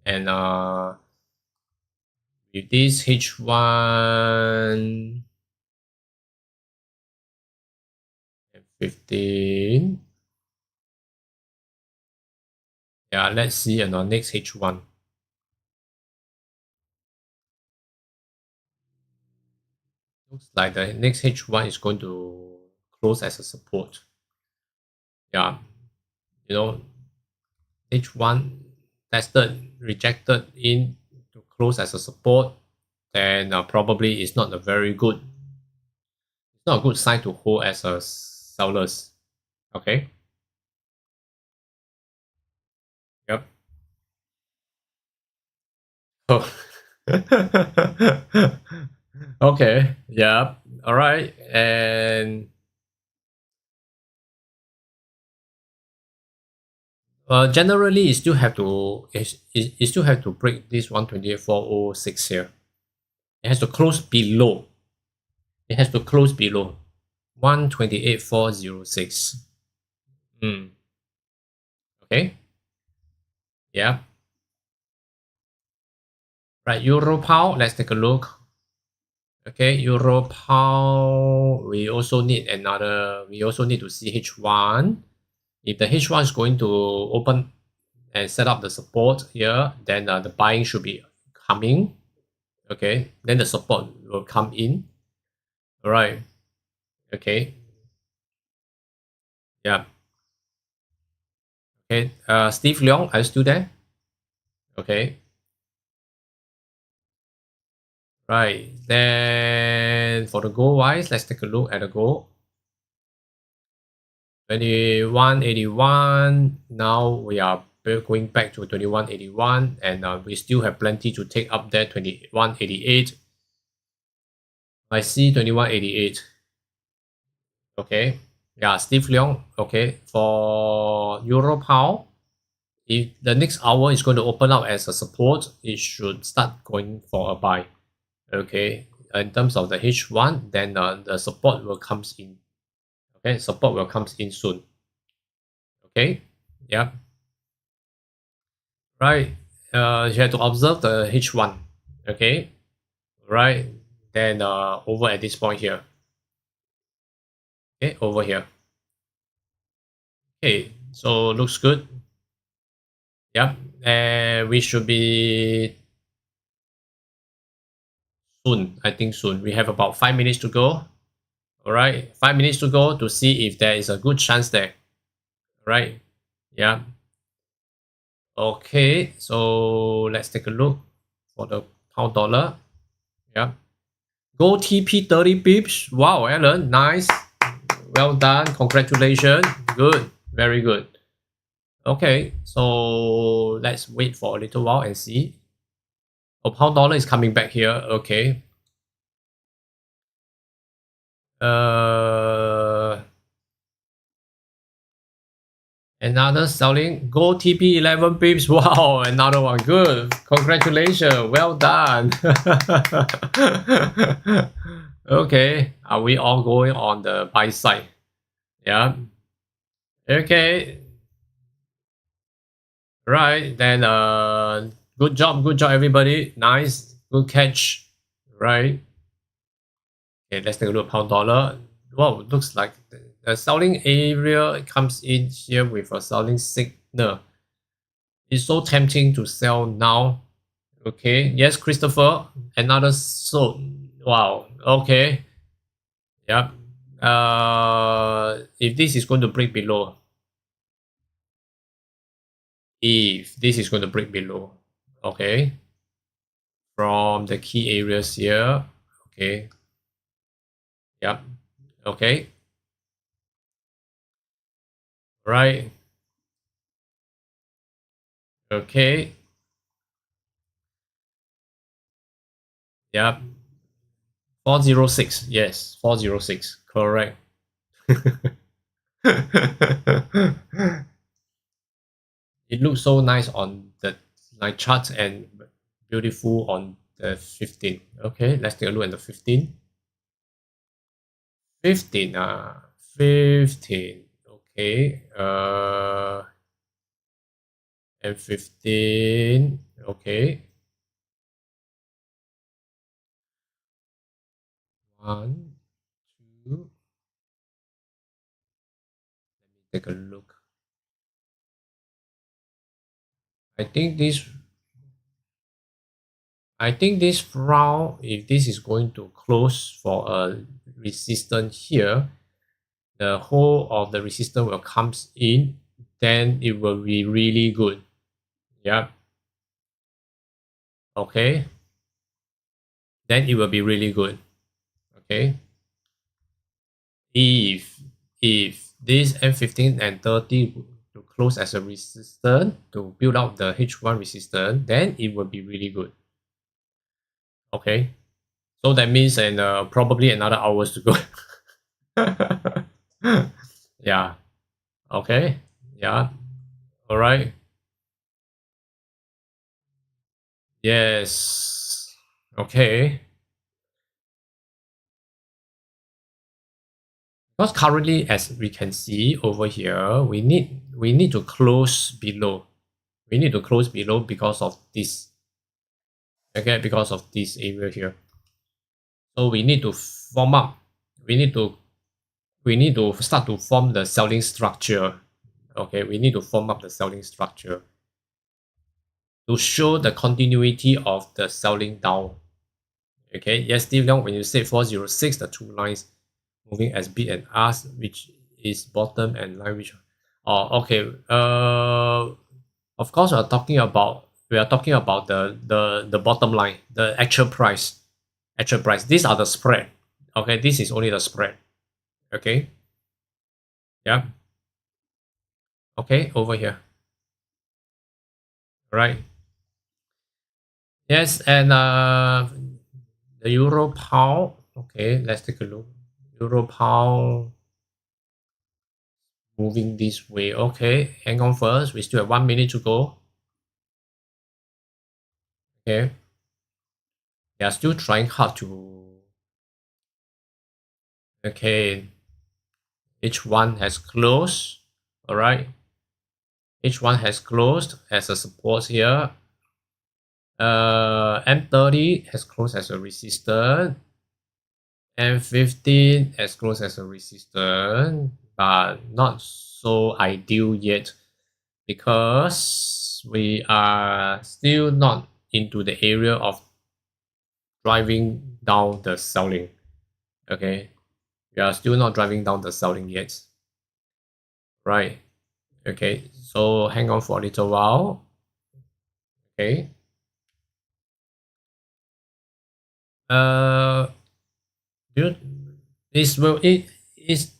And with this H1 and 15. Yeah, let's see on our next H1. Looks like the next H1 is going to close as a support. Yeah, you know, H1 tested, rejected in to close as a support, then probably it's not a very good, it's not a good sign to hold as a sellers. Okay. Yep. Oh. Okay. Yeah. All right. And generally, you still have to you still have to break this 128,406 here. It has to close below. It has to close below 128,406. Okay. Yeah. Right. Euro pound. Let's take a look. Okay. Euro pound. We also need another. We also need to see H1. If the H1 is going to open and set up the support here, then the buying should be coming. Okay, then the support will come in. All right. Okay. Yeah. Okay. Steve Leong, are you still there? Okay. Right. Then for the gold wise, let's take a look at the gold. 2181. Now we are going back to 2181, and we still have plenty to take up there. 2188. I see 2188. Okay. Yeah, Steve Leong. Okay. For Euro Pound, if the next hour is going to open up as a support, it should start going for a buy. Okay. In terms of the H1, then the support will comes in. Okay, support will comes in soon. Okay. Yep. Right. You have to observe the H1. Okay. Right. Then over at this point here. Okay, over here. Okay, so looks good. Yep. And we should be soon. I think soon. We have about 5 minutes to go. Alright. 5 minutes to go to see if there is a good chance there. Right. Yeah. Okay, so let's take a look for the pound dollar. Yeah. Gold TP 30 pips. Wow, Alan, nice. Well done. Congratulations. Good. Very good. Okay, so let's wait for a little while and see. Oh, pound dollar is coming back here. Okay. Another selling gold TP 11 pips. Wow, another one. Good. Congratulations. Well done. Okay. Are we all going on the buy side? Yeah. Okay. Right. Then good job everybody. Nice. Good catch. Right. Okay, let's take a look at pound dollar. Wow, looks like the selling area comes in here with a selling signal. It's so tempting to sell now. Okay, yes, Christopher, another sold. Wow, okay. Yep. If this is going to break below, okay, from the key areas here, okay. Yep. Okay. Right. Okay. Yep. 406. Yes, 406. Correct. It looks so nice on the like chart and beautiful on the 15. Okay, let's take a look at the 15. 15. 15. Okay. And 15. Okay. 1, 2. Let me take a look. I think this round, if this is going to close for a resistance here, the whole of the resistance will comes in, then it will be really good. Yeah. Okay. Then it will be really good. Okay. If this M15 and 30 to close as a resistance to build out the H1 resistance, then it will be really good. Okay. So that means probably another hours to go. Yeah. Okay. Yeah. All right. Yes. Okay. Because currently, as we can see over here, we need to close below. We need to close below because of this. Okay, because of this area here. So we need to form up. We need to start to form the selling structure. Okay, we need to form up the selling structure to show the continuity of the selling down. Okay, yes, Steve Leong, when you say 406, the two lines moving as bid and ask, which is bottom and line which okay. Of course we are talking about the bottom line, the actual price. These are the spread. Okay, this is only the spread. Okay. Yeah. Okay, over here. right? Yes, and the euro pound. Okay, let's take a look. Euro pound moving this way. Okay, hang on first. We still have 1 minute to go. Okay, they are still trying hard to. Okay, each one has closed. All right, each one has closed as a support here. M30 has closed as a resistance. M15 as close as a resistance, but not so ideal yet because we are still not into the area of driving down the selling. Okay, we are still not driving down the selling yet. Right. Okay, so hang on for a little while. Okay. Uh, dude, it is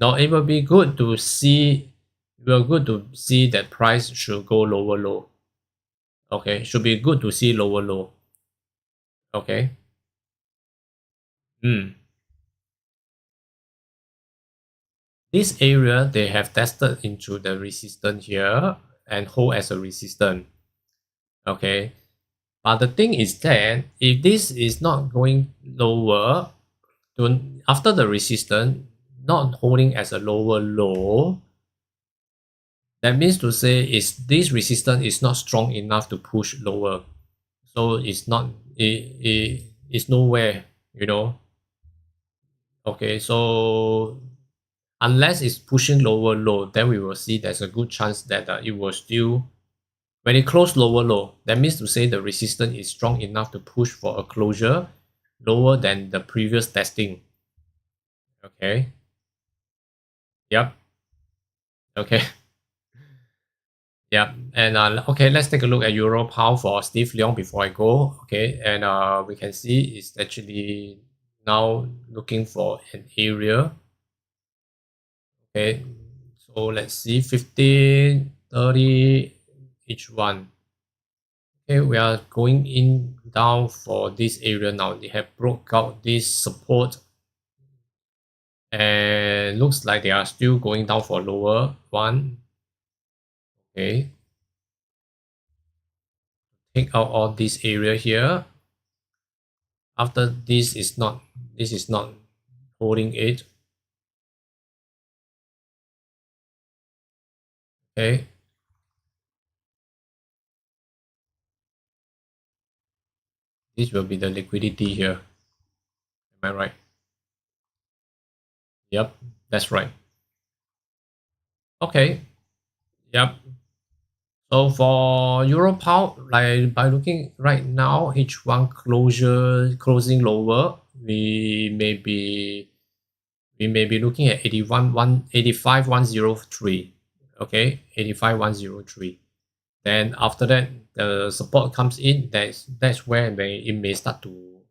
no, it will be good to see. It will good to see that price should go lower low. Okay, should be good to see lower low. Okay. This area they have tested into the resistance here and hold as a resistance. Okay. But the thing is that if this is not going lower, after the resistance not holding as a lower low, that means to say is this resistance is not strong enough to push lower. So it's not it's nowhere, you know. Okay, so unless it's pushing lower low, then we will see there's a good chance that it will still, when it close lower low, that means to say the resistance is strong enough to push for a closure lower than the previous testing. Okay. Yep. Okay. Yep. And okay, let's take a look at Euro Pound for Steve Leong before I go. Okay, and we can see it's actually now looking for an area. Okay, so let's see 15, 30, each one. Okay, we are going in down for this area now. They have broke out this support and looks like they are still going down for lower one. Okay, take out all this area here. After this is not holding it. Okay, this will be the liquidity here. Am I right? Yep, that's right. Okay. Yep. So for Euro Pound, like by looking right now, H1 closing lower, we may be looking at 85,103. Okay, 85,103. Then after that, the support comes in. That's where it may start to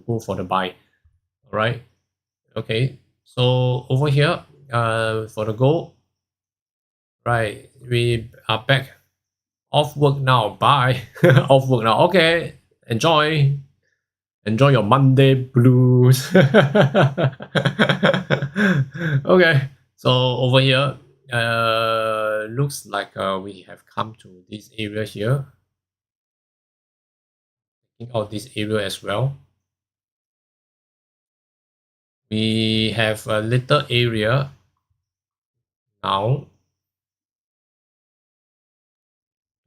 go for the buy. All right. Okay. So over here, for the gold, right, we are back off work now. Bye. Off work now. Okay. Enjoy. Enjoy your Monday blues. Okay. So over here, looks like we have come to this area here. Taking out this area as well. We have a little area now.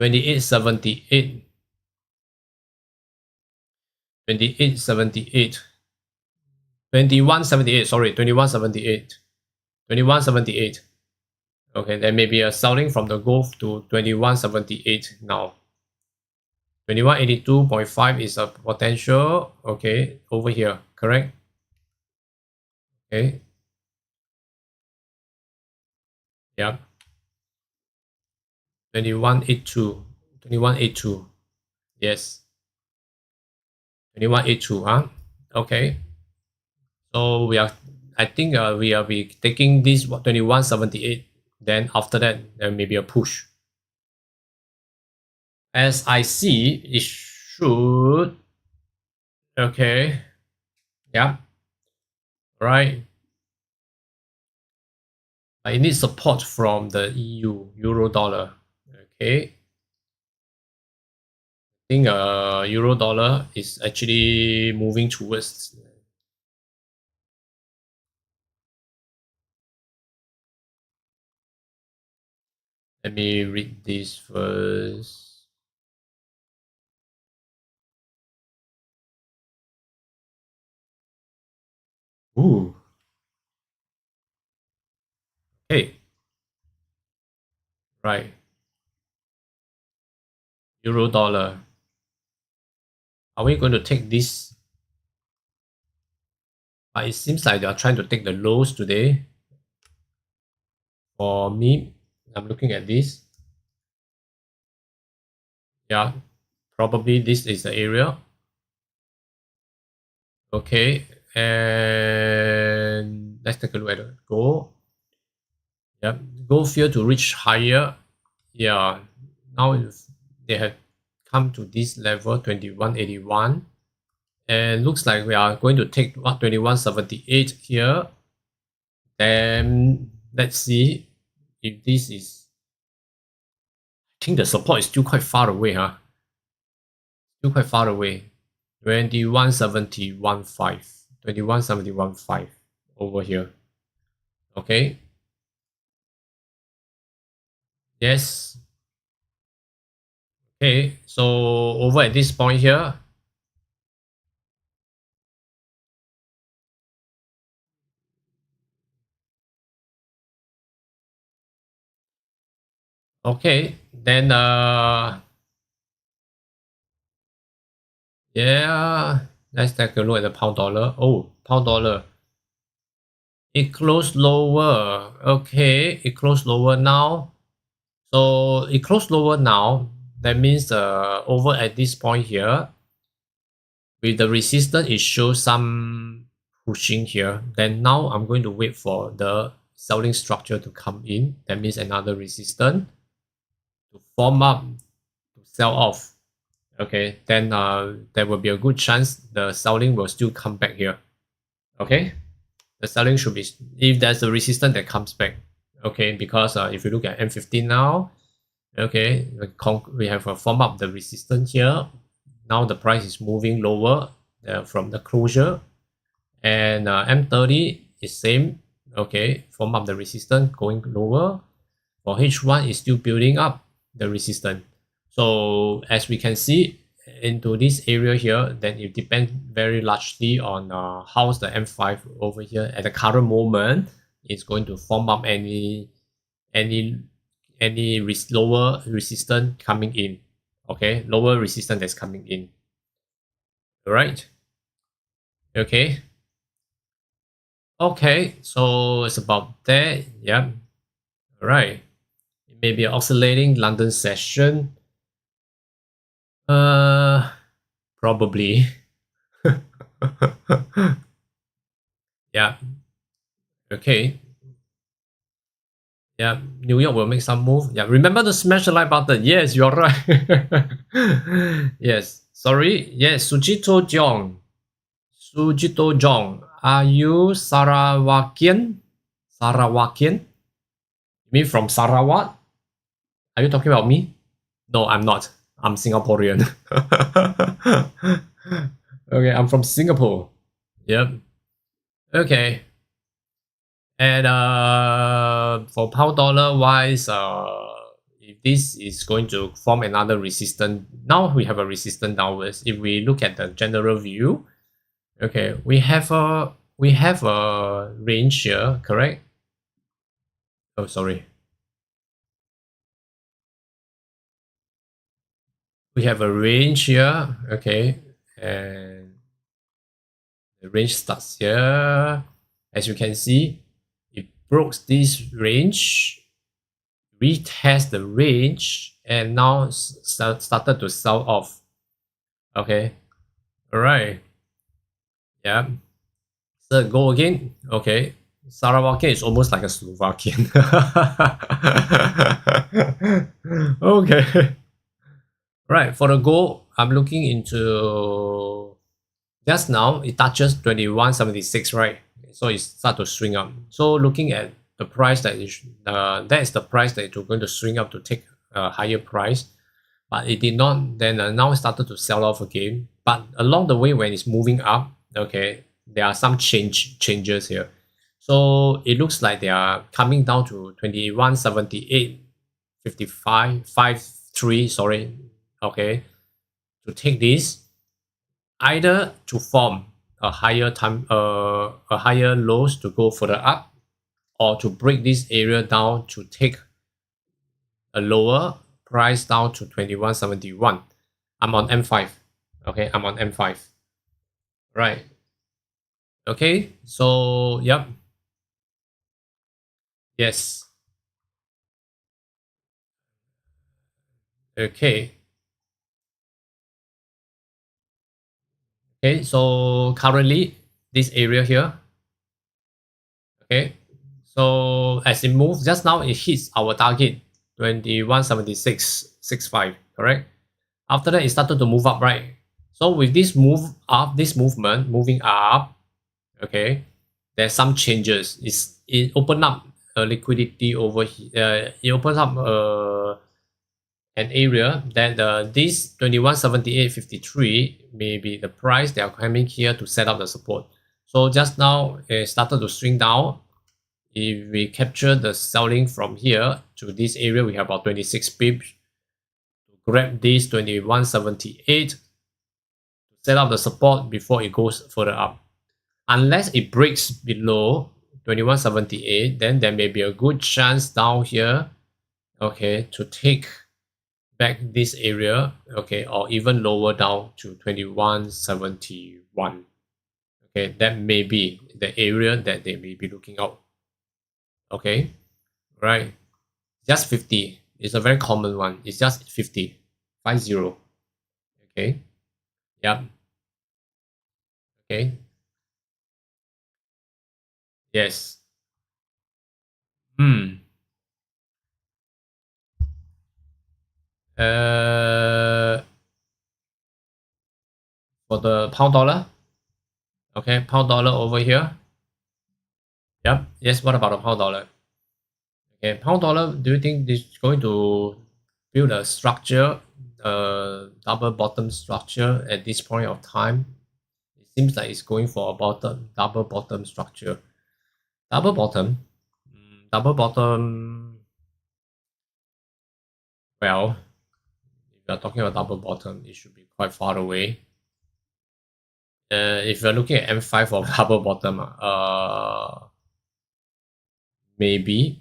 2878. 2878. 2178. Sorry, 2178. 2178. Okay, there may be a selling from the Gulf to 2178 now. 2182.5 is a potential. Okay, over here, correct? Okay. Yep. 2182. 2182. Yes. 2182, huh? Okay. So I think we will be taking this 2178. Then after that, there may be a push. as I see, it should, okay, yeah, right. I need support from the EU, euro dollar, okay. I think euro dollar is actually moving towards. Let me read this first. Ooh. Hey. Right. Euro dollar. Are we going to take this? It seems like they are trying to take the lows today. For me, I'm looking at this. Yeah, probably this is the area. Okay, and let's take a look at the gold. Yep, gold fear to reach higher. Yeah, now they have come to this level 2181, and looks like we are going to take 2178 here. Then let's see if this is. I think the support is still quite far away, huh? Still quite far away. 2171.5 over here. Okay. Yes. Okay. So over at this point here. Okay. Then yeah. Let's take a look at the pound dollar. Oh, pound dollar. It closed lower. Okay. It closed lower now. So it closed lower now. That means over at this point here, with the resistance, it shows some pushing here. Then now I'm going to wait for the selling structure to come in. That means another resistance to form up, to sell off. Okay, then there will be a good chance the selling will still come back here. Okay, the selling should be, if there's a resistance that comes back. Okay, because if you look at M15 now, okay, we have a form up the resistance here. Now the price is moving lower from the closure, and M30 is same. Okay, form up the resistance going lower. For H1 is still building up the resistance. So as we can see into this area here, then it depends very largely on how's the M5 over here at the current moment. It's going to form up any lower resistance coming in. Okay, lower resistance that's coming in. All right. Okay. Okay, so it's about that. Yeah. All right. It may be an oscillating London session. Probably. Yeah. Okay. Yeah, New York will make some move. Yeah, remember to smash the like button. Yes, you're right. Yes. Sorry. Yes, Sujito Jong. Sujito Jong. Are you Sarawakian? Sarawakian? You mean from Sarawak? Are you talking about me? No, I'm not. I'm Singaporean. Okay, I'm from Singapore. Yep. Okay. And for pound dollar wise, if this is going to form another resistance, now we have a resistance downwards. If we look at the general view, okay, we have a range here, correct? Oh, sorry. We have a range here, okay, and the range starts here. As you can see, it broke this range, retest the range, and now started to sell off. Okay, all right, yeah. So go again. Okay, Sarawakian is almost like a Slovakian. Okay. Right, for the gold, I'm looking into just now it touches 2176, right? So it start to swing up. So looking at the price that is that is the price that you're going to swing up to take a higher price, but it did not. Then now it started to sell off again. But along the way, when it's moving up, okay, there are some changes here. So it looks like they are coming down to 2178.55.53. Sorry, okay, to take this either to form a higher lows to go further up, or to break this area down to take a lower price down to 2171. I'm on M5. Okay, I'm on M5. Right. Okay, so yep. Yes. Okay. Okay, so currently this area here. Okay. So as it moves, just now it hits our target 2176.65, correct? After that, it started to move up, right? So with this move up, this movement moving up, okay, there's some changes. It opened up a liquidity over here. It opens up an area that this 2178.53 may be the price they are coming here to set up the support. So just now it started to swing down. If we capture the selling from here to this area, we have about 26 pips. Grab this 2178 to set up the support before it goes further up. Unless it breaks below 2178, then there may be a good chance down here, okay, to take back this area, okay, or even lower down to 2171. Okay, that may be the area that they may be looking out. Okay, right, just 50. It's a very common one. It's just 50. 50. Okay. Yep. Okay. Yes. Hmm. For the pound dollar. Okay, pound dollar over here. Yep. Yes. What about the pound dollar? Okay, pound dollar. Do you think this is going to build a structure, double bottom structure at this point of time? It seems like it's going for a double bottom structure. Double bottom. Double bottom. Well, if you're talking about double bottom, it should be quite far away. If you're looking at M5 or double bottom, maybe.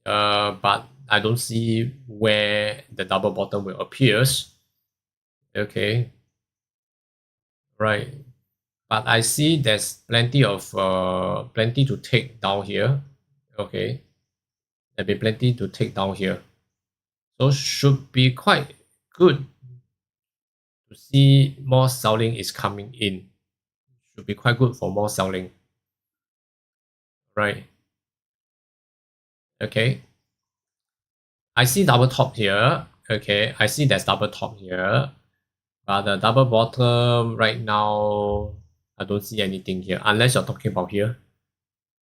But I don't see where the double bottom will appears. Okay. Right. But I see there's plenty to take down here. Okay. There'll be plenty to take down here. So should be quite good to see more selling is coming in. Should be quite good for more selling. Right. Okay. I see double top here. Okay. I see there's double top here. But the double bottom right now, I don't see anything here. Unless you're talking about here.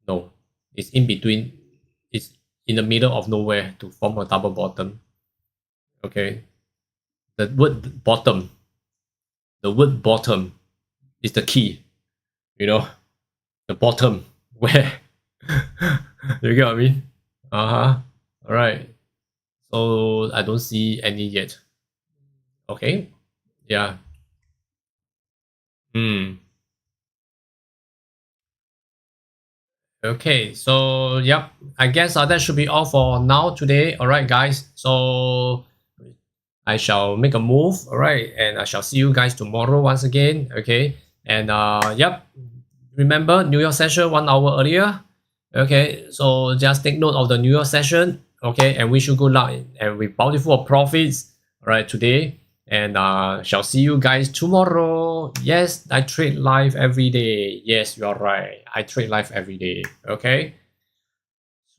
No. It's in between. It's in the middle of nowhere to form a double bottom. Okay. The word bottom. The word bottom is the key. You know? The bottom. Where? You get what I mean? Uh-huh. Alright. So I don't see any yet. Okay. Yeah. Okay, so yep, I guess that should be all for now today. All right, guys. So I shall make a move. All right, and I shall see you guys tomorrow once again. Okay, and yep, remember New York session 1 hour earlier. Okay, so just take note of the New York session. Okay, and wish you good luck and with bountiful profits. All right, today. And shall see you guys tomorrow. Yes, I trade live every day. Yes, you are right. I trade live every day. Okay.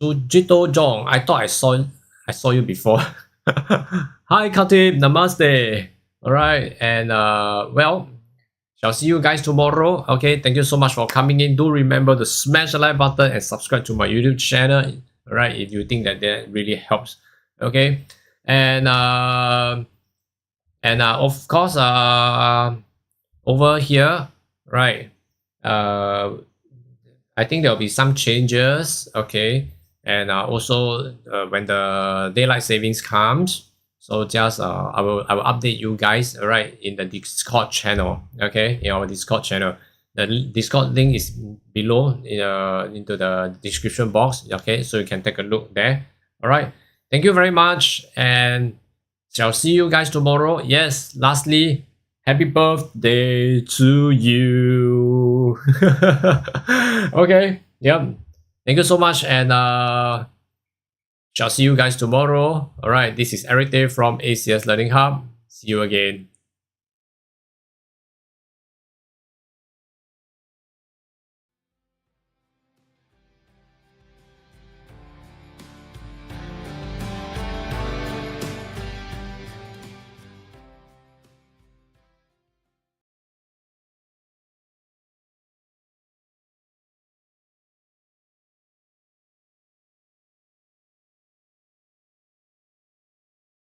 Sujito Jong. I thought I saw you before. Hi, Khatib. Namaste. All right. And well, shall see you guys tomorrow. Okay. Thank you so much for coming in. Do remember to smash the like button and subscribe to my YouTube channel. All right. If you think that really helps. Okay. And of course, over here, right. I think there'll be some changes. Okay. And also when the daylight savings comes, so just I will update you guys, all right, in the Discord channel. Okay, in our Discord channel. The Discord link is below into the description box. Okay, so you can take a look there. All right. Thank you very much, and shall see you guys tomorrow. Yes. Lastly, happy birthday to you. Okay. Yep. Thank you so much, and shall see you guys tomorrow. All right, this is Eric Day from ACS Learning Hub. See you again.